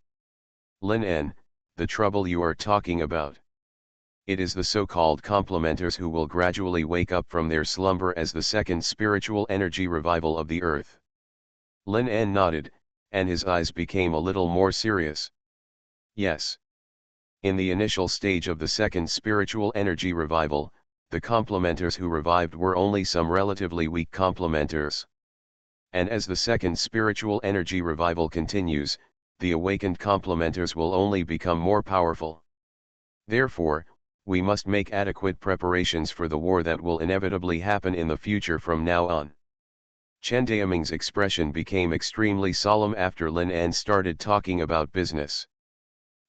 "Lin En, the trouble you are talking about. It is the so-called complementers who will gradually wake up from their slumber as the second spiritual energy revival of the earth." Lin En nodded, and his eyes became a little more serious. "Yes. In the initial stage of the second spiritual energy revival, the complementers who revived were only some relatively weak complementers. And as the second spiritual energy revival continues, the awakened complementers will only become more powerful. Therefore, we must make adequate preparations for the war that will inevitably happen in the future from now on." Chen Daoming's expression became extremely solemn after Lin En started talking about business.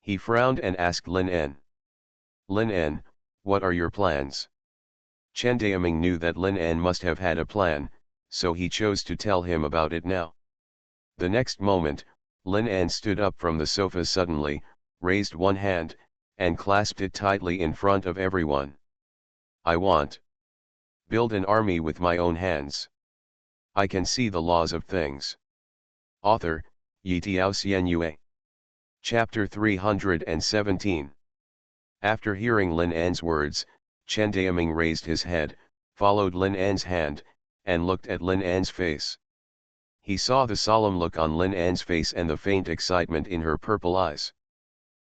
He frowned and asked Lin En, "Lin En, what are your plans?" Chen Daoming knew that Lin En must have had a plan, so he chose to tell him about it now. The next moment, Lin En stood up from the sofa suddenly, raised one hand, and clasped it tightly in front of everyone. "I want build an army with my own hands. I can see the laws of things." Author, Yitiao Xianyue. Chapter 317. After hearing Lin En's words, Chen Daoming raised his head, followed Lin En's hand, and looked at Lin En's face. He saw the solemn look on Lin En's face and the faint excitement in her purple eyes.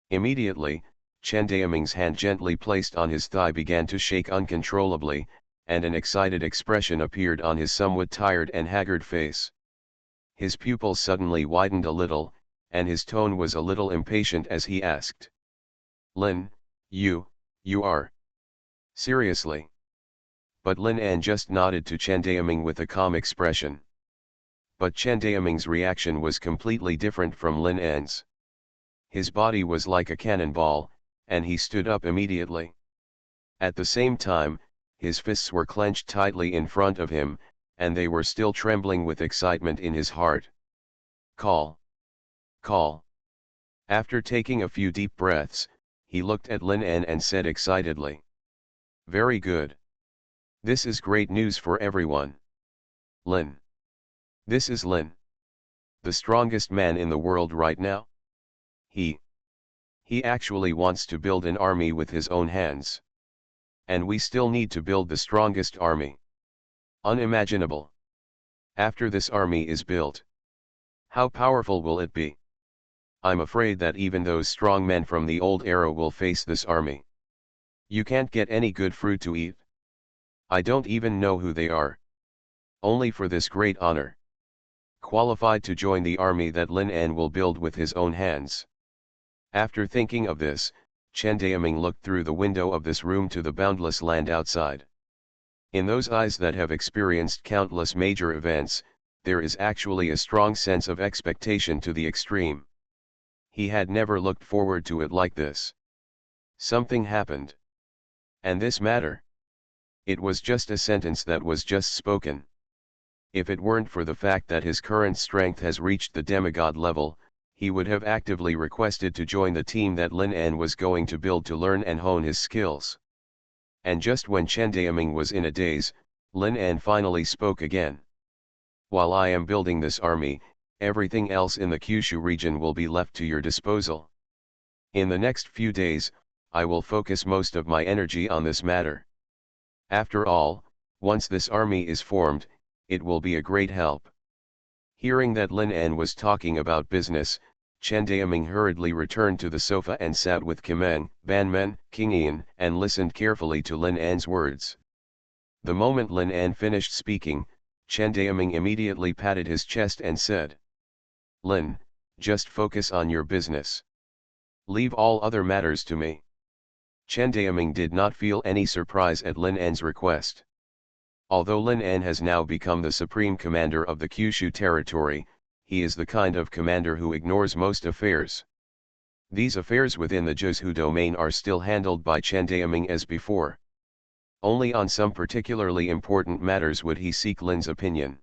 Immediately, Chen Daoming's hand gently placed on his thigh began to shake uncontrollably, and an excited expression appeared on his somewhat tired and haggard face. His pupils suddenly widened a little, and his tone was a little impatient as he asked, "Lin, you are seriously?" But Lin En just nodded to Chen Daoming with a calm expression. But Chen Daoming's reaction was completely different from Lin En's. His body was like a cannonball, and he stood up immediately. At the same time, his fists were clenched tightly in front of him, and they were still trembling with excitement in his heart. "Call! Call!" After taking a few deep breaths, he looked at Lin En and said excitedly, Very good. This is great news for everyone. Lin. This is Lin. The strongest man in the world right now? He actually wants to build an army with his own hands. And we still need to build the strongest army. Unimaginable. After this army is built, how powerful will it be? I'm afraid that even those strong men from the old era will face this army. You can't get any good fruit to eat. I don't even know who they are. Only for this great honor. Qualified to join the army that Lin An will build with his own hands. After thinking of this, Chen Daoming looked through the window of this room to the boundless land outside. In those eyes that have experienced countless major events, there is actually a strong sense of expectation to the extreme. He had never looked forward to it like this. Something happened. And this matter? It was just a sentence that was just spoken. If it weren't for the fact that his current strength has reached the demigod level, he would have actively requested to join the team that Lin An was going to build to learn and hone his skills. And just when Chen Daoming was in a daze, Lin An finally spoke again. While I am building this army, everything else in the Kyushu region will be left to your disposal. In the next few days, I will focus most of my energy on this matter. After all, once this army is formed, it will be a great help. Hearing that Lin An was talking about business, Chen Daoming hurriedly returned to the sofa and sat with Kimeng, Banmen, King Ian, and listened carefully to Lin An's words. The moment Lin An finished speaking, Chen Daoming immediately patted his chest and said, "Lin, just focus on your business. Leave all other matters to me." Chen Daoming did not feel any surprise at Lin An's request. Although Lin An has now become the supreme commander of the Kyushu territory, he is the kind of commander who ignores most affairs. These affairs within the Jiuzhu domain are still handled by Chen Daoming as before. Only on some particularly important matters would he seek Lin's opinion.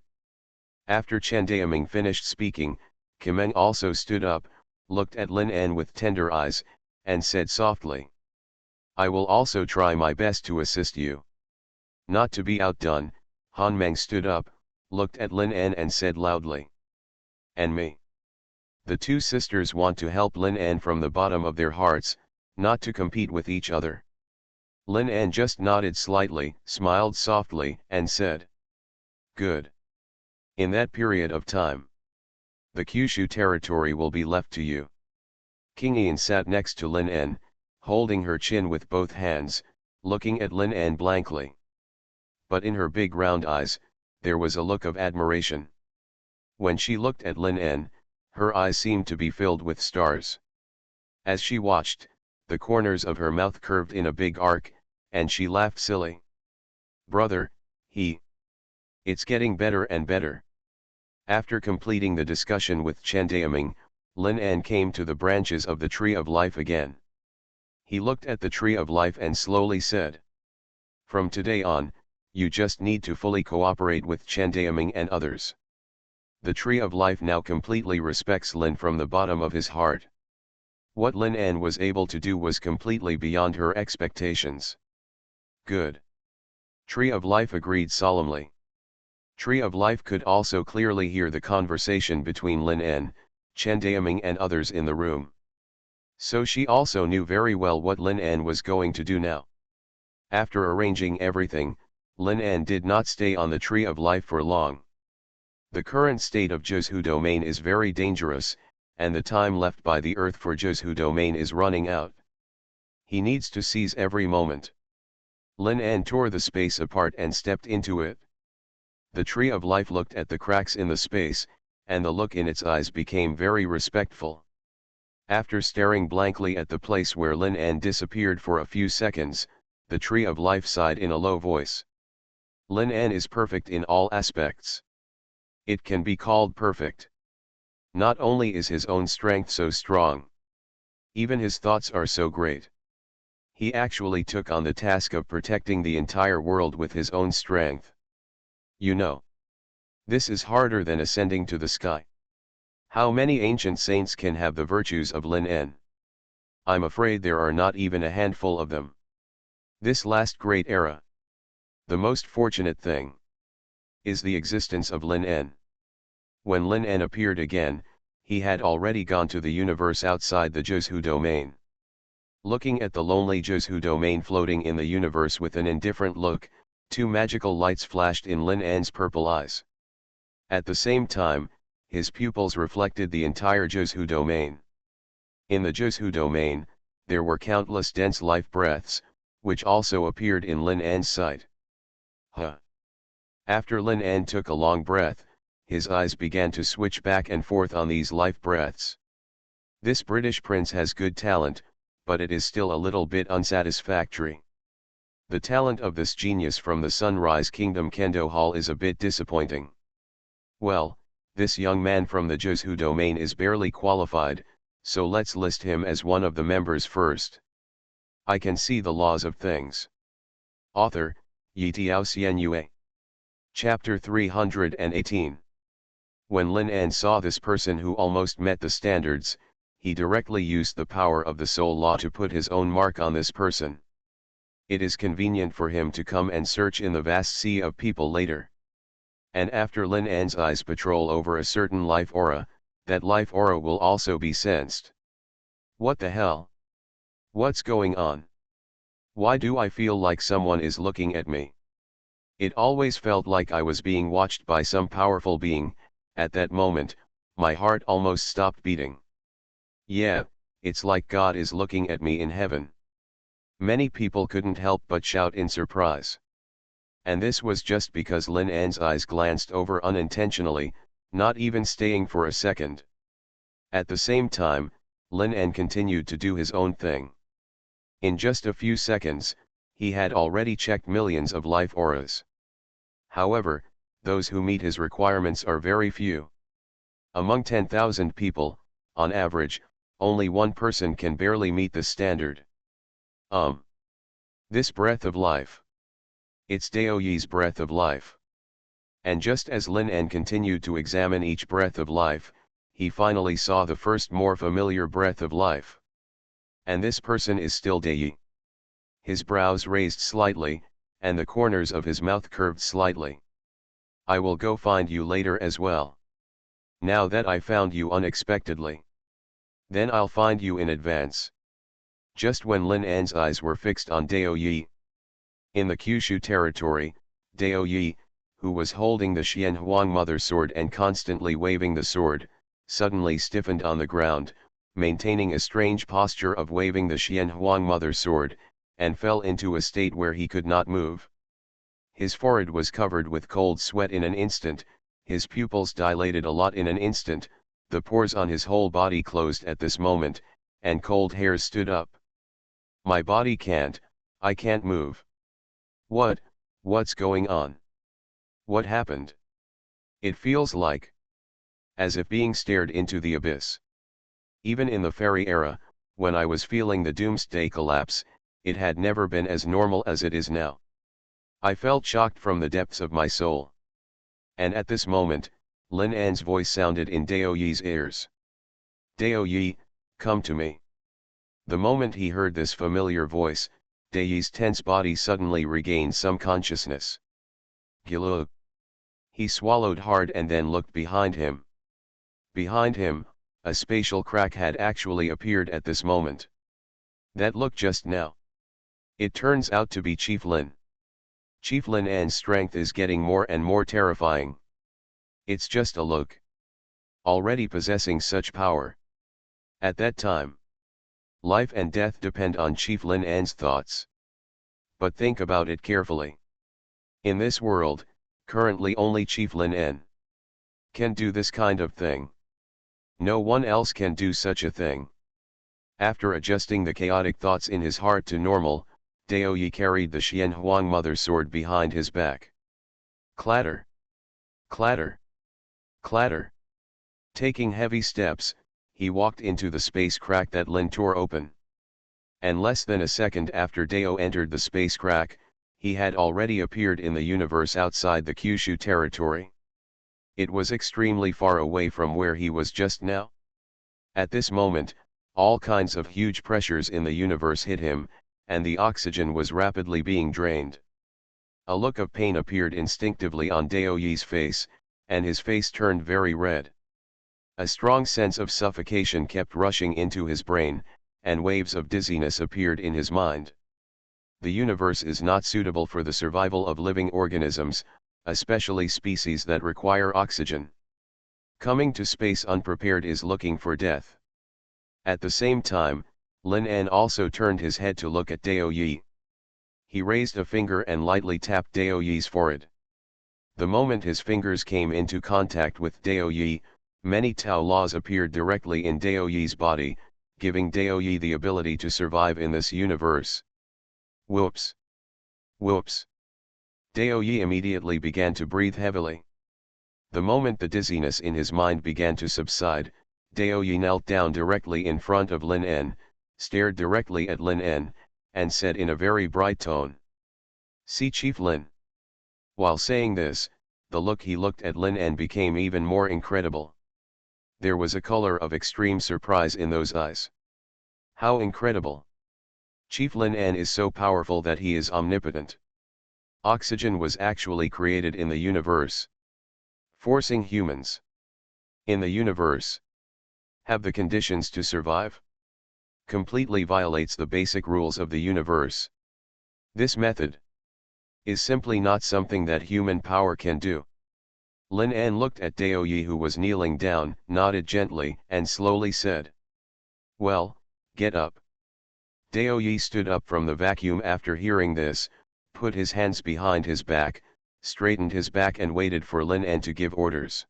After Chen Daoming finished speaking, Kimeng also stood up, looked at Lin An with tender eyes, and said softly, "I will also try my best to assist you." Not to be outdone, Han Meng stood up, looked at Lin An and said loudly, "And me." The two sisters want to help Lin An from the bottom of their hearts, not to compete with each other. Lin An just nodded slightly, smiled softly, and said, "Good. In that period of time, the Kyushu territory will be left to you." King Ian sat next to Lin An, holding her chin with both hands, looking at Lin An blankly. But in her big round eyes, there was a look of admiration. When she looked at Lin An, her eyes seemed to be filled with stars. As she watched, the corners of her mouth curved in a big arc, and she laughed silly. "Brother, it's getting better and better." After completing the discussion with Chen Daoming, Lin An came to the branches of the Tree of Life again. He looked at the Tree of Life and slowly said, "From today on, you just need to fully cooperate with Chen Daoming and others." The Tree of Life now completely respects Lin from the bottom of his heart. What Lin An was able to do was completely beyond her expectations. "Good." Tree of Life agreed solemnly. Tree of Life could also clearly hear the conversation between Lin An, Chen Daoming and others in the room. So she also knew very well what Lin An was going to do now. After arranging everything, Lin An did not stay on the Tree of Life for long. The current state of Jiuzhu domain is very dangerous, and the time left by the Earth for Jiuzhu domain is running out. He needs to seize every moment. Lin An tore the space apart and stepped into it. The Tree of Life looked at the cracks in the space, and the look in its eyes became very respectful. After staring blankly at the place where Lin An disappeared for a few seconds, the Tree of Life sighed in a low voice. "Lin An is perfect in all aspects. It can be called perfect. Not only is his own strength so strong, even his thoughts are so great. He actually took on the task of protecting the entire world with his own strength. You know, this is harder than ascending to the sky. How many ancient saints can have the virtues of Lin An? I'm afraid there are not even a handful of them. This last great era, the most fortunate thing, is the existence of Lin En. When Lin En appeared again, he had already gone to the universe outside the Zhu domain. Looking at the lonely Zhu domain floating in the universe with an indifferent look, two magical lights flashed in Lin En's purple eyes. At the same time, his pupils reflected the entire Zhu domain. In the Zhu domain, there were countless dense life breaths, which also appeared in Lin En's sight. Huh. After Lin En took a long breath, his eyes began to switch back and forth on these life breaths. This British prince has good talent, but it is still a little bit unsatisfactory. The talent of this genius from the Sunrise Kingdom Kendo Hall is a bit disappointing. Well, this young man from the Zhu domain is barely qualified, so let's list him as one of the members first. I can see the laws of things. Author, Yitiao Xianyue. Chapter 318. When Lin En saw this person who almost met the standards, he directly used the power of the soul law to put his own mark on this person. It is convenient for him to come and search in the vast sea of people later. And after Lin En's eyes patrol over a certain life aura, that life aura will also be sensed. What the hell? What's going on? Why do I feel like someone is looking at me? It always felt like I was being watched by some powerful being. At that moment, my heart almost stopped beating. Yeah, it's like God is looking at me in heaven. Many people couldn't help but shout in surprise. And this was just because Lin En's eyes glanced over unintentionally, not even staying for a second. At the same time, Lin En continued to do his own thing. In just a few seconds, he had already checked millions of life auras. However, those who meet his requirements are very few. Among 10,000 people, on average, only one person can barely meet the standard. This breath of life. It's Daoyi's breath of life. And just as Lin En continued to examine each breath of life, he finally saw the first more familiar breath of life. And this person is still Daoyi. His brows raised slightly, and the corners of his mouth curved slightly. I will go find you later as well. Now that I found you unexpectedly, then I'll find you in advance. Just when Lin En's eyes were fixed on Daoyi. In the Kyushu territory, Daoyi, who was holding the Xuanhuan mother sword and constantly waving the sword, suddenly stiffened on the ground, maintaining a strange posture of waving the Xuanhuan mother sword, and fell into a state where he could not move. His forehead was covered with cold sweat in an instant, his pupils dilated a lot in an instant, the pores on his whole body closed at this moment, and cold hairs stood up. My body I can't move. What's going on? What happened? It feels like as if being stared into the abyss. Even in the fairy era, when I was feeling the doomsday collapse, it had never been as normal as it is now. I felt shocked from the depths of my soul. And at this moment, Lin En's voice sounded in Daoyi's ears. Daoyi, come to me. The moment he heard this familiar voice, Daoyi's tense body suddenly regained some consciousness. Gilug. He swallowed hard and then looked behind him. Behind him, a spatial crack had actually appeared at this moment. That look just now. It turns out to be Chief Lin. Chief Lin En's strength is getting more and more terrifying. It's just a look. Already possessing such power. At that time, life and death depend on Chief Lin En's thoughts. But think about it carefully. In this world, currently only Chief Lin En can do this kind of thing. No one else can do such a thing. After adjusting the chaotic thoughts in his heart to normal, Daoyi carried the Xuanhuan mother sword behind his back. Clatter! Clatter! Clatter! Taking heavy steps, he walked into the space crack that Lin tore open. And less than a second after Dao entered the space crack, he had already appeared in the universe outside the Kyushu territory. It was extremely far away from where he was just now. At this moment, all kinds of huge pressures in the universe hit him, and the oxygen was rapidly being drained. A look of pain appeared instinctively on Dao Yi's face, and his face turned very red. A strong sense of suffocation kept rushing into his brain, and waves of dizziness appeared in his mind. The universe is not suitable for the survival of living organisms, especially species that require oxygen. Coming to space unprepared is looking for death. At the same time, Lin En also turned his head to look at Dao Yi. He raised a finger and lightly tapped Dao Yi's forehead. The moment his fingers came into contact with Dao Yi, many Tao laws appeared directly in Dao Yi's body, giving Dao Yi the ability to survive in this universe. Whoops! Whoops! Dao Yi immediately began to breathe heavily. The moment the dizziness in his mind began to subside, Dao Yi knelt down directly in front of Lin En, stared directly at Lin En, and said in a very bright tone, "See Chief Lin." While saying this, the look he looked at Lin En became even more incredible. There was a color of extreme surprise in those eyes. How incredible! Chief Lin En is so powerful that he is omnipotent. Oxygen was actually created in the universe, forcing humans in the universe have the conditions to survive. Completely violates the basic rules of the universe. This method is simply not something that human power can do. Lin En looked at Dao Yi, who was kneeling down, nodded gently, and slowly said, "Well, get up." Dao Yi stood up from the vacuum after hearing this, put his hands behind his back, straightened his back and waited for Lin En to give orders.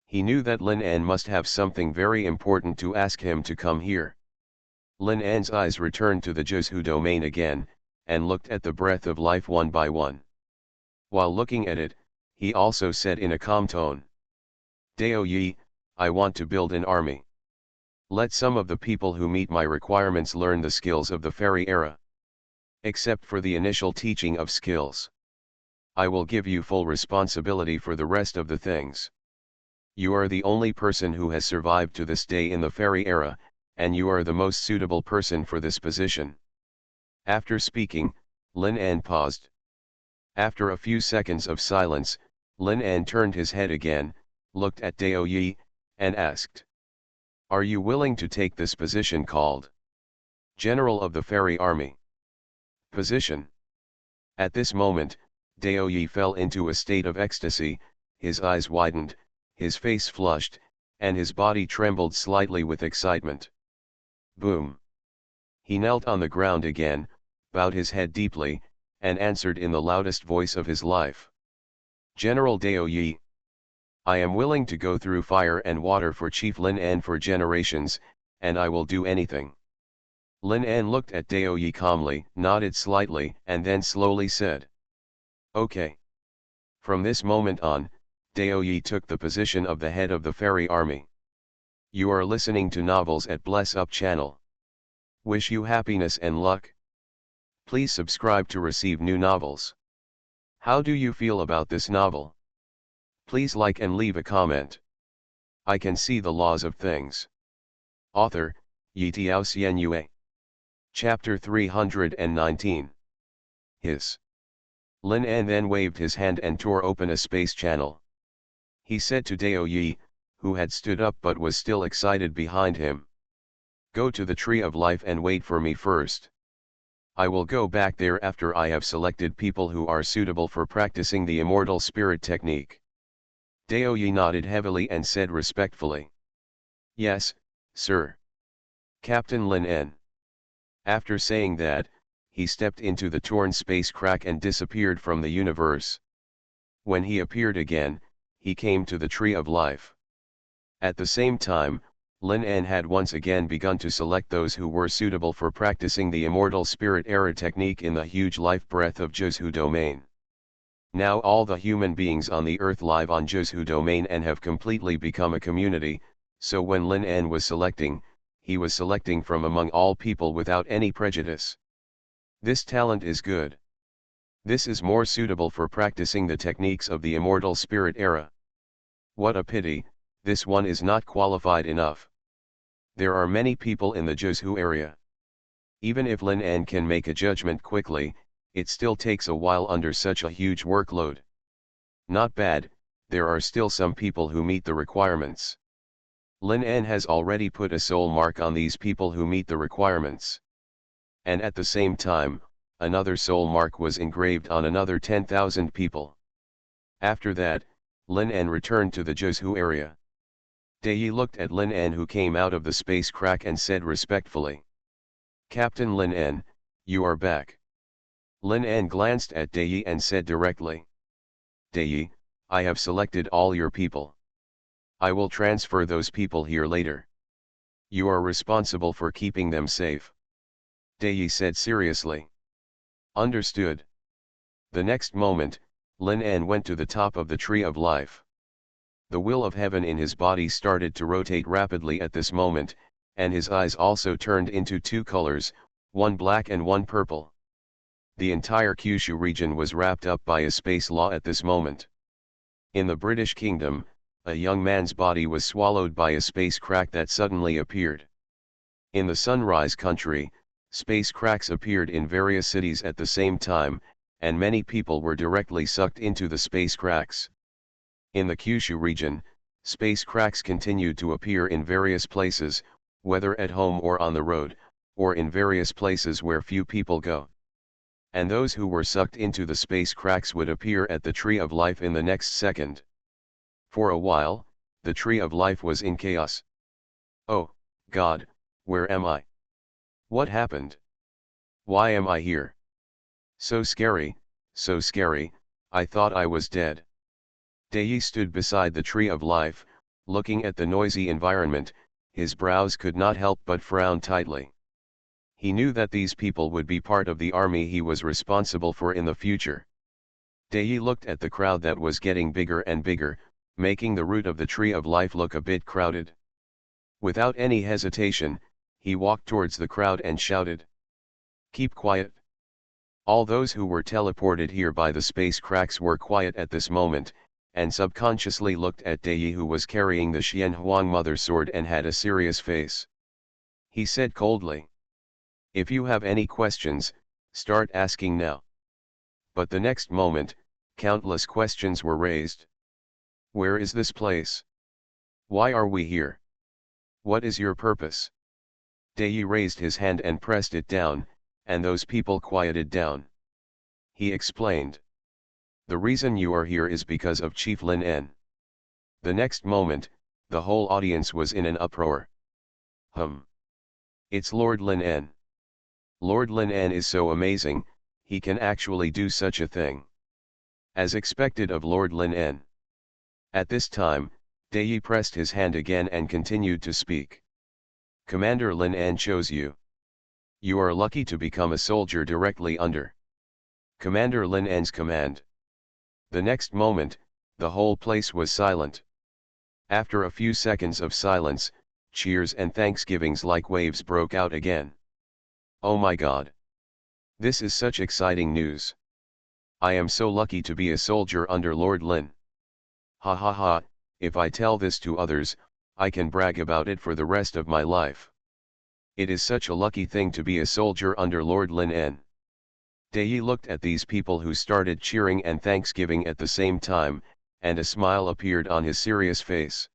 He knew that Lin En must have something very important to ask him to come here. Lin En's eyes returned to the Zhu domain again, and looked at the breath of life one by one. While looking at it, he also said in a calm tone, "Dao Yi, I want to build an army. Let some of the people who meet my requirements learn the skills of the fairy era. Except for the initial teaching of skills, I will give you full responsibility for the rest of the things. You are the only person who has survived to this day in the fairy era, and you are the most suitable person for this position." After speaking, Lin En paused. After a few seconds of silence, Lin En turned his head again, looked at Dao Yi, and asked, "Are you willing to take this position called General of the Fairy Army position?" At this moment, Dao Yi fell into a state of ecstasy, his eyes widened, his face flushed, and his body trembled slightly with excitement. Boom! He knelt on the ground again, bowed his head deeply, and answered in the loudest voice of his life, "General Dao Yi, I am willing to go through fire and water for Chief Lin En for generations, and I will do anything." Lin En looked at Dao Yi calmly, nodded slightly, and then slowly said, "Okay." From this moment on, Dao Yi took the position of the head of the fairy army. You are listening to Novels at Bless Up channel. Wish you happiness and luck. Please subscribe to receive new novels. How do you feel about this novel? Please like and leave a comment. I can see the laws of things. Author, Yitiao Xuanhuan. Chapter 319. His. Lin En then waved his hand and tore open a space channel. He said to Dao Yi, who had stood up but was still excited behind him, "Go to the Tree of Life and wait for me first. I will go back there after I have selected people who are suitable for practicing the immortal spirit technique." Dao Yi nodded heavily and said respectfully, "Yes, sir. Captain Lin En." After saying that, he stepped into the torn space crack and disappeared from the universe. When he appeared again, he came to the Tree of Life. At the same time, Lin En had once again begun to select those who were suitable for practicing the immortal spirit era technique in the huge life breath of Zhu domain. Now all the human beings on the earth live on Zhu domain and have completely become a community, so when Lin En was selecting, he was selecting from among all people without any prejudice. This talent is good. This is more suitable for practicing the techniques of the immortal spirit era. What a pity, this one is not qualified enough. There are many people in the Zhu area. Even if Lin En can make a judgment quickly, it still takes a while under such a huge workload. Not bad, there are still some people who meet the requirements. Lin En has already put a soul mark on these people who meet the requirements. And at the same time, another soul mark was engraved on another 10,000 people. After that, Lin En returned to the Zhuzhu area. Dai looked at Lin En, who came out of the space crack, and said respectfully, "Captain Lin En, you are back." Lin En glanced at Dai and said directly, "Dai, I have selected all your people. I will transfer those people here later. You are responsible for keeping them safe." Dai said seriously. "Understood." The next moment, Lin En went to the top of the tree of life. The will of heaven in his body started to rotate rapidly at this moment, and his eyes also turned into two colors, one black and one purple. The entire Kyushu region was wrapped up by a space law at this moment. In the British Kingdom, a young man's body was swallowed by a space crack that suddenly appeared. In the Sunrise Country, space cracks appeared in various cities at the same time, and many people were directly sucked into the space cracks. In the Kyushu region, space cracks continued to appear in various places, whether at home or on the road, or in various places where few people go. And those who were sucked into the space cracks would appear at the Tree of Life in the next second. For a while, the Tree of Life was in chaos. "Oh, God, where am I? What happened? Why am I here? So scary, I thought I was dead." Dai stood beside the Tree of Life, looking at the noisy environment. His brows could not help but frown tightly. He knew that these people would be part of the army he was responsible for in the future. Dai looked at the crowd that was getting bigger and bigger, making the root of the Tree of Life look a bit crowded. Without any hesitation, he walked towards the crowd and shouted, "Keep quiet." All those who were teleported here by the space cracks were quiet at this moment, and subconsciously looked at Dai, who was carrying the Xuanhuan mother sword and had a serious face. He said coldly, "If you have any questions, start asking now." But the next moment, countless questions were raised. Where is this place? Why are we here? What is your purpose? Dai raised his hand and pressed it down, and those people quieted down. He explained, "The reason you are here is because of Chief Lin En." The next moment, the whole audience was in an uproar. It's Lord Lin En. Lord Lin En is so amazing, he can actually do such a thing. As expected of Lord Lin En. At this time, Dai pressed his hand again and continued to speak. "Commander Lin En chose you. You are lucky to become a soldier directly under Commander Lin En's command." The next moment, the whole place was silent. After a few seconds of silence, cheers and thanksgivings like waves broke out again. "Oh my God! This is such exciting news. I am so lucky to be a soldier under Lord Lin. Ha ha ha, if I tell this to others, I can brag about it for the rest of my life. It is such a lucky thing to be a soldier under Lord Lin En." Dai looked at these people who started cheering and thanksgiving at the same time, and a smile appeared on his serious face.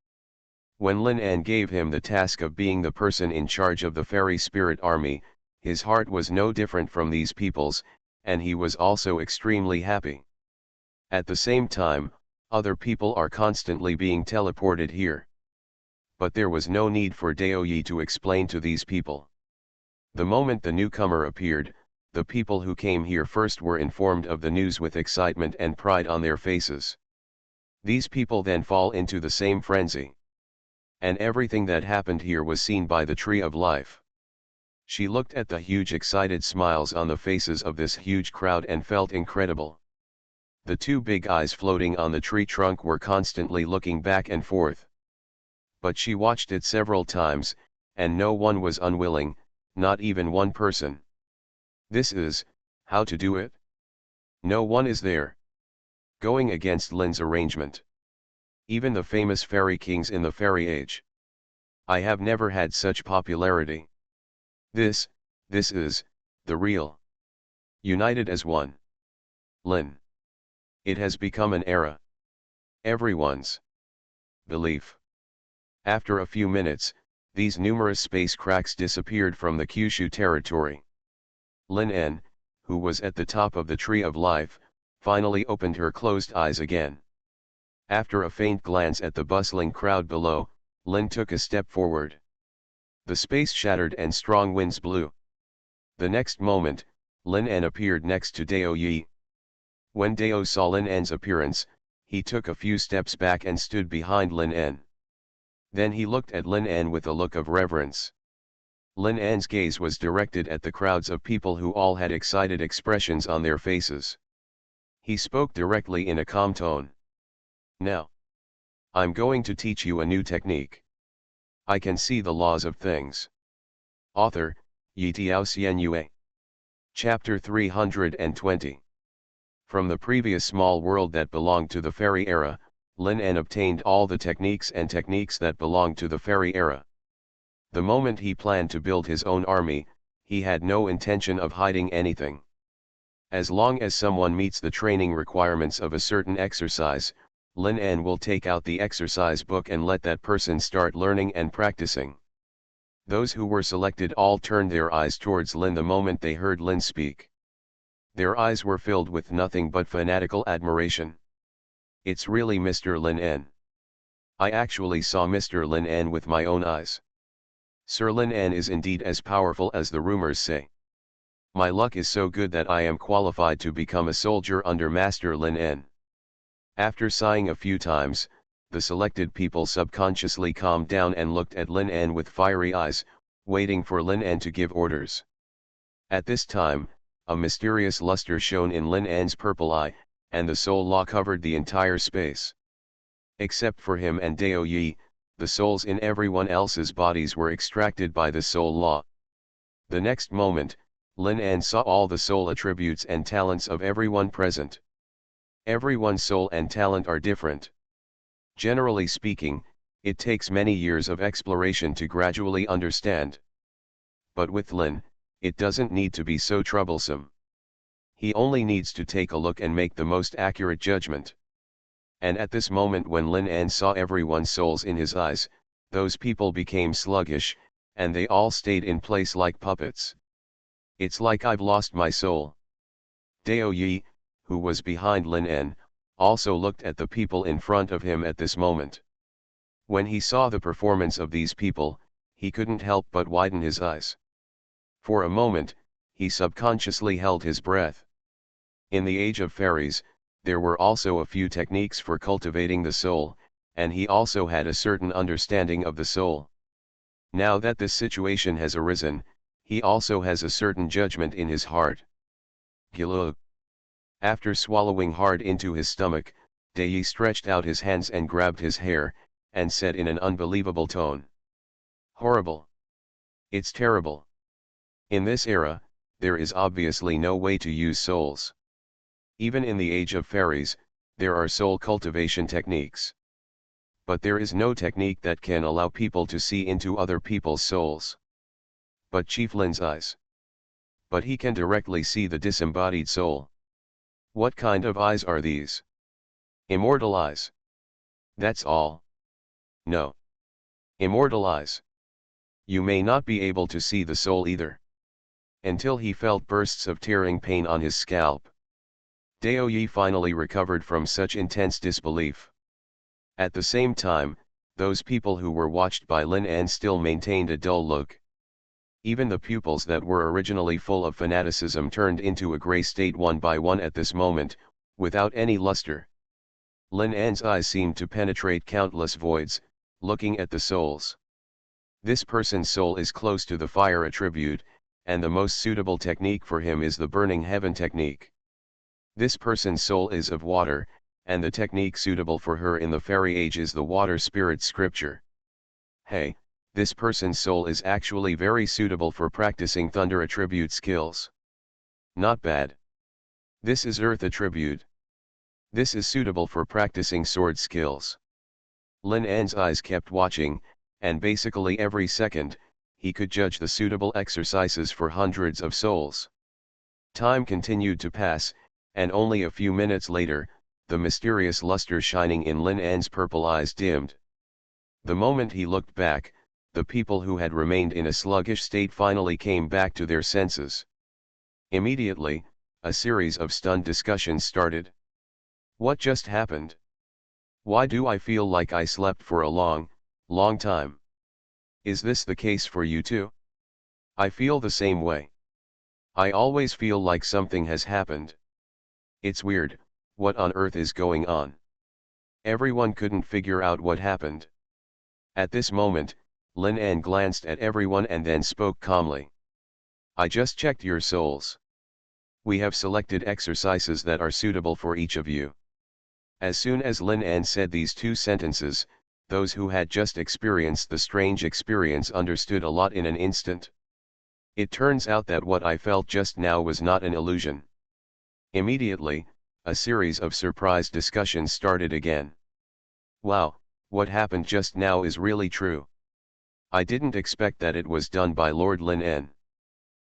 When Lin En gave him the task of being the person in charge of the fairy spirit army, his heart was no different from these people's, and he was also extremely happy. At the same time, other people are constantly being teleported here. But there was no need for Daoyi to explain to these people. The moment the newcomer appeared, the people who came here first were informed of the news with excitement and pride on their faces. These people then fall into the same frenzy. And everything that happened here was seen by the Tree of Life. She looked at the huge excited smiles on the faces of this huge crowd and felt incredible. The two big eyes floating on the tree trunk were constantly looking back and forth. But she watched it several times, and no one was unwilling, not even one person. This is, how to do it? No one is there. Going against Lin's arrangement. Even the famous fairy kings in the fairy age. I have never had such popularity. This This is, the real. United as one. Lin. It has become an era. Everyone's belief. After a few minutes, these numerous space cracks disappeared from the Kyushu territory. Lin En, who was at the top of the tree of life, finally opened her closed eyes again. After a faint glance at the bustling crowd below, Lin took a step forward. The space shattered and strong winds blew. The next moment, Lin En appeared next to Dao Yi. When Dao saw Lin En's appearance, he took a few steps back and stood behind Lin En. Then he looked at Lin En with a look of reverence. Lin En's gaze was directed at the crowds of people who all had excited expressions on their faces. He spoke directly in a calm tone. Now, I'm going to teach you a new technique. I can see the laws of things. Author, Yitiao Xuanhuan. Chapter 320. From the previous small world that belonged to the fairy era, Lin En obtained all the techniques that belonged to the fairy era. The moment he planned to build his own army, he had no intention of hiding anything. As long as someone meets the training requirements of a certain exercise, Lin En will take out the exercise book and let that person start learning and practicing. Those who were selected all turned their eyes towards Lin the moment they heard Lin speak. Their eyes were filled with nothing but fanatical admiration. It's really Mr. Lin En. I actually saw Mr. Lin En with my own eyes. Sir Lin En is indeed as powerful as the rumors say. My luck is so good that I am qualified to become a soldier under Master Lin En. After sighing a few times, the selected people subconsciously calmed down and looked at Lin En with fiery eyes, waiting for Lin En to give orders. At this time, a mysterious luster shone in Lin En's purple eye, and the soul law covered the entire space. Except for him and Dao Yi, the souls in everyone else's bodies were extracted by the soul law. The next moment, Lin En saw all the soul attributes and talents of everyone present. Everyone's soul and talent are different. Generally speaking, it takes many years of exploration to gradually understand. But with Lin, it doesn't need to be so troublesome. He only needs to take a look and make the most accurate judgment. And at this moment when Lin En saw everyone's souls in his eyes, those people became sluggish, and they all stayed in place like puppets. It's like I've lost my soul. Dao Yi, who was behind Lin En, also looked at the people in front of him at this moment. When he saw the performance of these people, he couldn't help but widen his eyes. For a moment, he subconsciously held his breath. In the age of fairies, there were also a few techniques for cultivating the soul, and he also had a certain understanding of the soul. Now that this situation has arisen, he also has a certain judgment in his heart. Gilug. After swallowing hard into his stomach, Dai stretched out his hands and grabbed his hair, and said in an unbelievable tone. Horrible. It's terrible. In this era, there is obviously no way to use souls. Even in the age of fairies, there are soul cultivation techniques. But there is no technique that can allow people to see into other people's souls. But Chief Lin's eyes. But he can directly see the disembodied soul. What kind of eyes are these? Immortal eyes. That's all. No. Immortal eyes. You may not be able to see the soul either. Until he felt bursts of tearing pain on his scalp. Dao Yi finally recovered from such intense disbelief. At the same time, those people who were watched by Lin En still maintained a dull look. Even the pupils that were originally full of fanaticism turned into a gray state one by one at this moment, without any luster. Lin En's eyes seemed to penetrate countless voids, looking at the souls. This person's soul is close to the fire attribute, and the most suitable technique for him is the burning heaven technique. This person's soul is of water, and the technique suitable for her in the fairy age is the water spirit scripture. Hey, this person's soul is actually very suitable for practicing thunder attribute skills. Not bad. This is earth attribute. This is suitable for practicing sword skills. Lin En's eyes kept watching, and basically every second, he could judge the suitable exercises for hundreds of souls. Time continued to pass, and only a few minutes later, the mysterious luster shining in Lin An's purple eyes dimmed. The moment he looked back, the people who had remained in a sluggish state finally came back to their senses. Immediately, a series of stunned discussions started. What just happened? Why do I feel like I slept for a long time? Is this the case for you too? I feel the same way. I always feel like something has happened. It's weird, what on earth is going on? Everyone couldn't figure out what happened. At this moment, Lin An glanced at everyone and then spoke calmly. I just checked your souls. We have selected exercises that are suitable for each of you. As soon as Lin An said these two sentences, those who had just experienced the strange experience understood a lot in an instant. It turns out that what I felt just now was not an illusion. Immediately, a series of surprise discussions started again. Wow, what happened just now is really true. I didn't expect that it was done by Lord Lin An.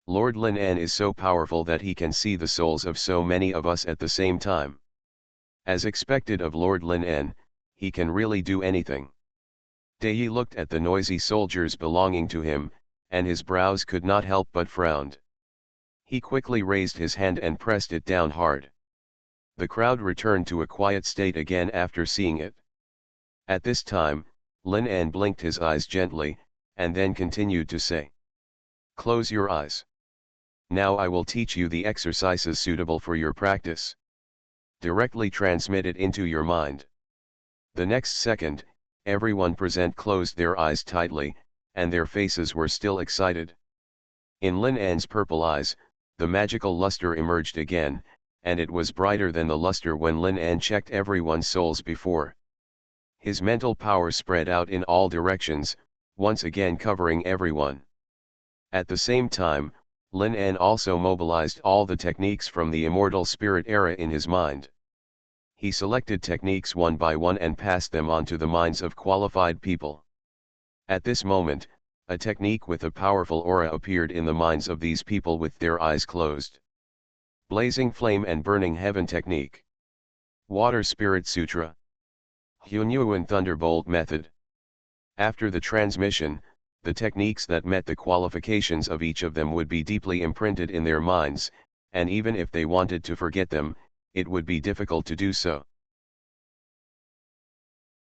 Lord Lin An is so powerful that he can see the souls of so many of us at the same time. As expected of Lord Lin An, he can really do anything. Dei looked at the noisy soldiers belonging to him, and his brows could not help but frown. He quickly raised his hand and pressed it down hard. The crowd returned to a quiet state again after seeing it. At this time, Lin An blinked his eyes gently, and then continued to say. Close your eyes. Now I will teach you the exercises suitable for your practice. Directly transmit it into your mind. The next second, everyone present closed their eyes tightly, and their faces were still excited. In Lin An's purple eyes, the magical luster emerged again, and it was brighter than the luster when Lin An checked everyone's souls before. His mental power spread out in all directions, once again covering everyone. At the same time, Lin An also mobilized all the techniques from the immortal spirit era in his mind. He selected techniques one by one and passed them on to the minds of qualified people. At this moment, a technique with a powerful aura appeared in the minds of these people with their eyes closed. Blazing Flame and Burning Heaven Technique. Water Spirit Sutra. Xuanhuan Thunderbolt Method. After the transmission, the techniques that met the qualifications of each of them would be deeply imprinted in their minds, and even if they wanted to forget them, it would be difficult to do so.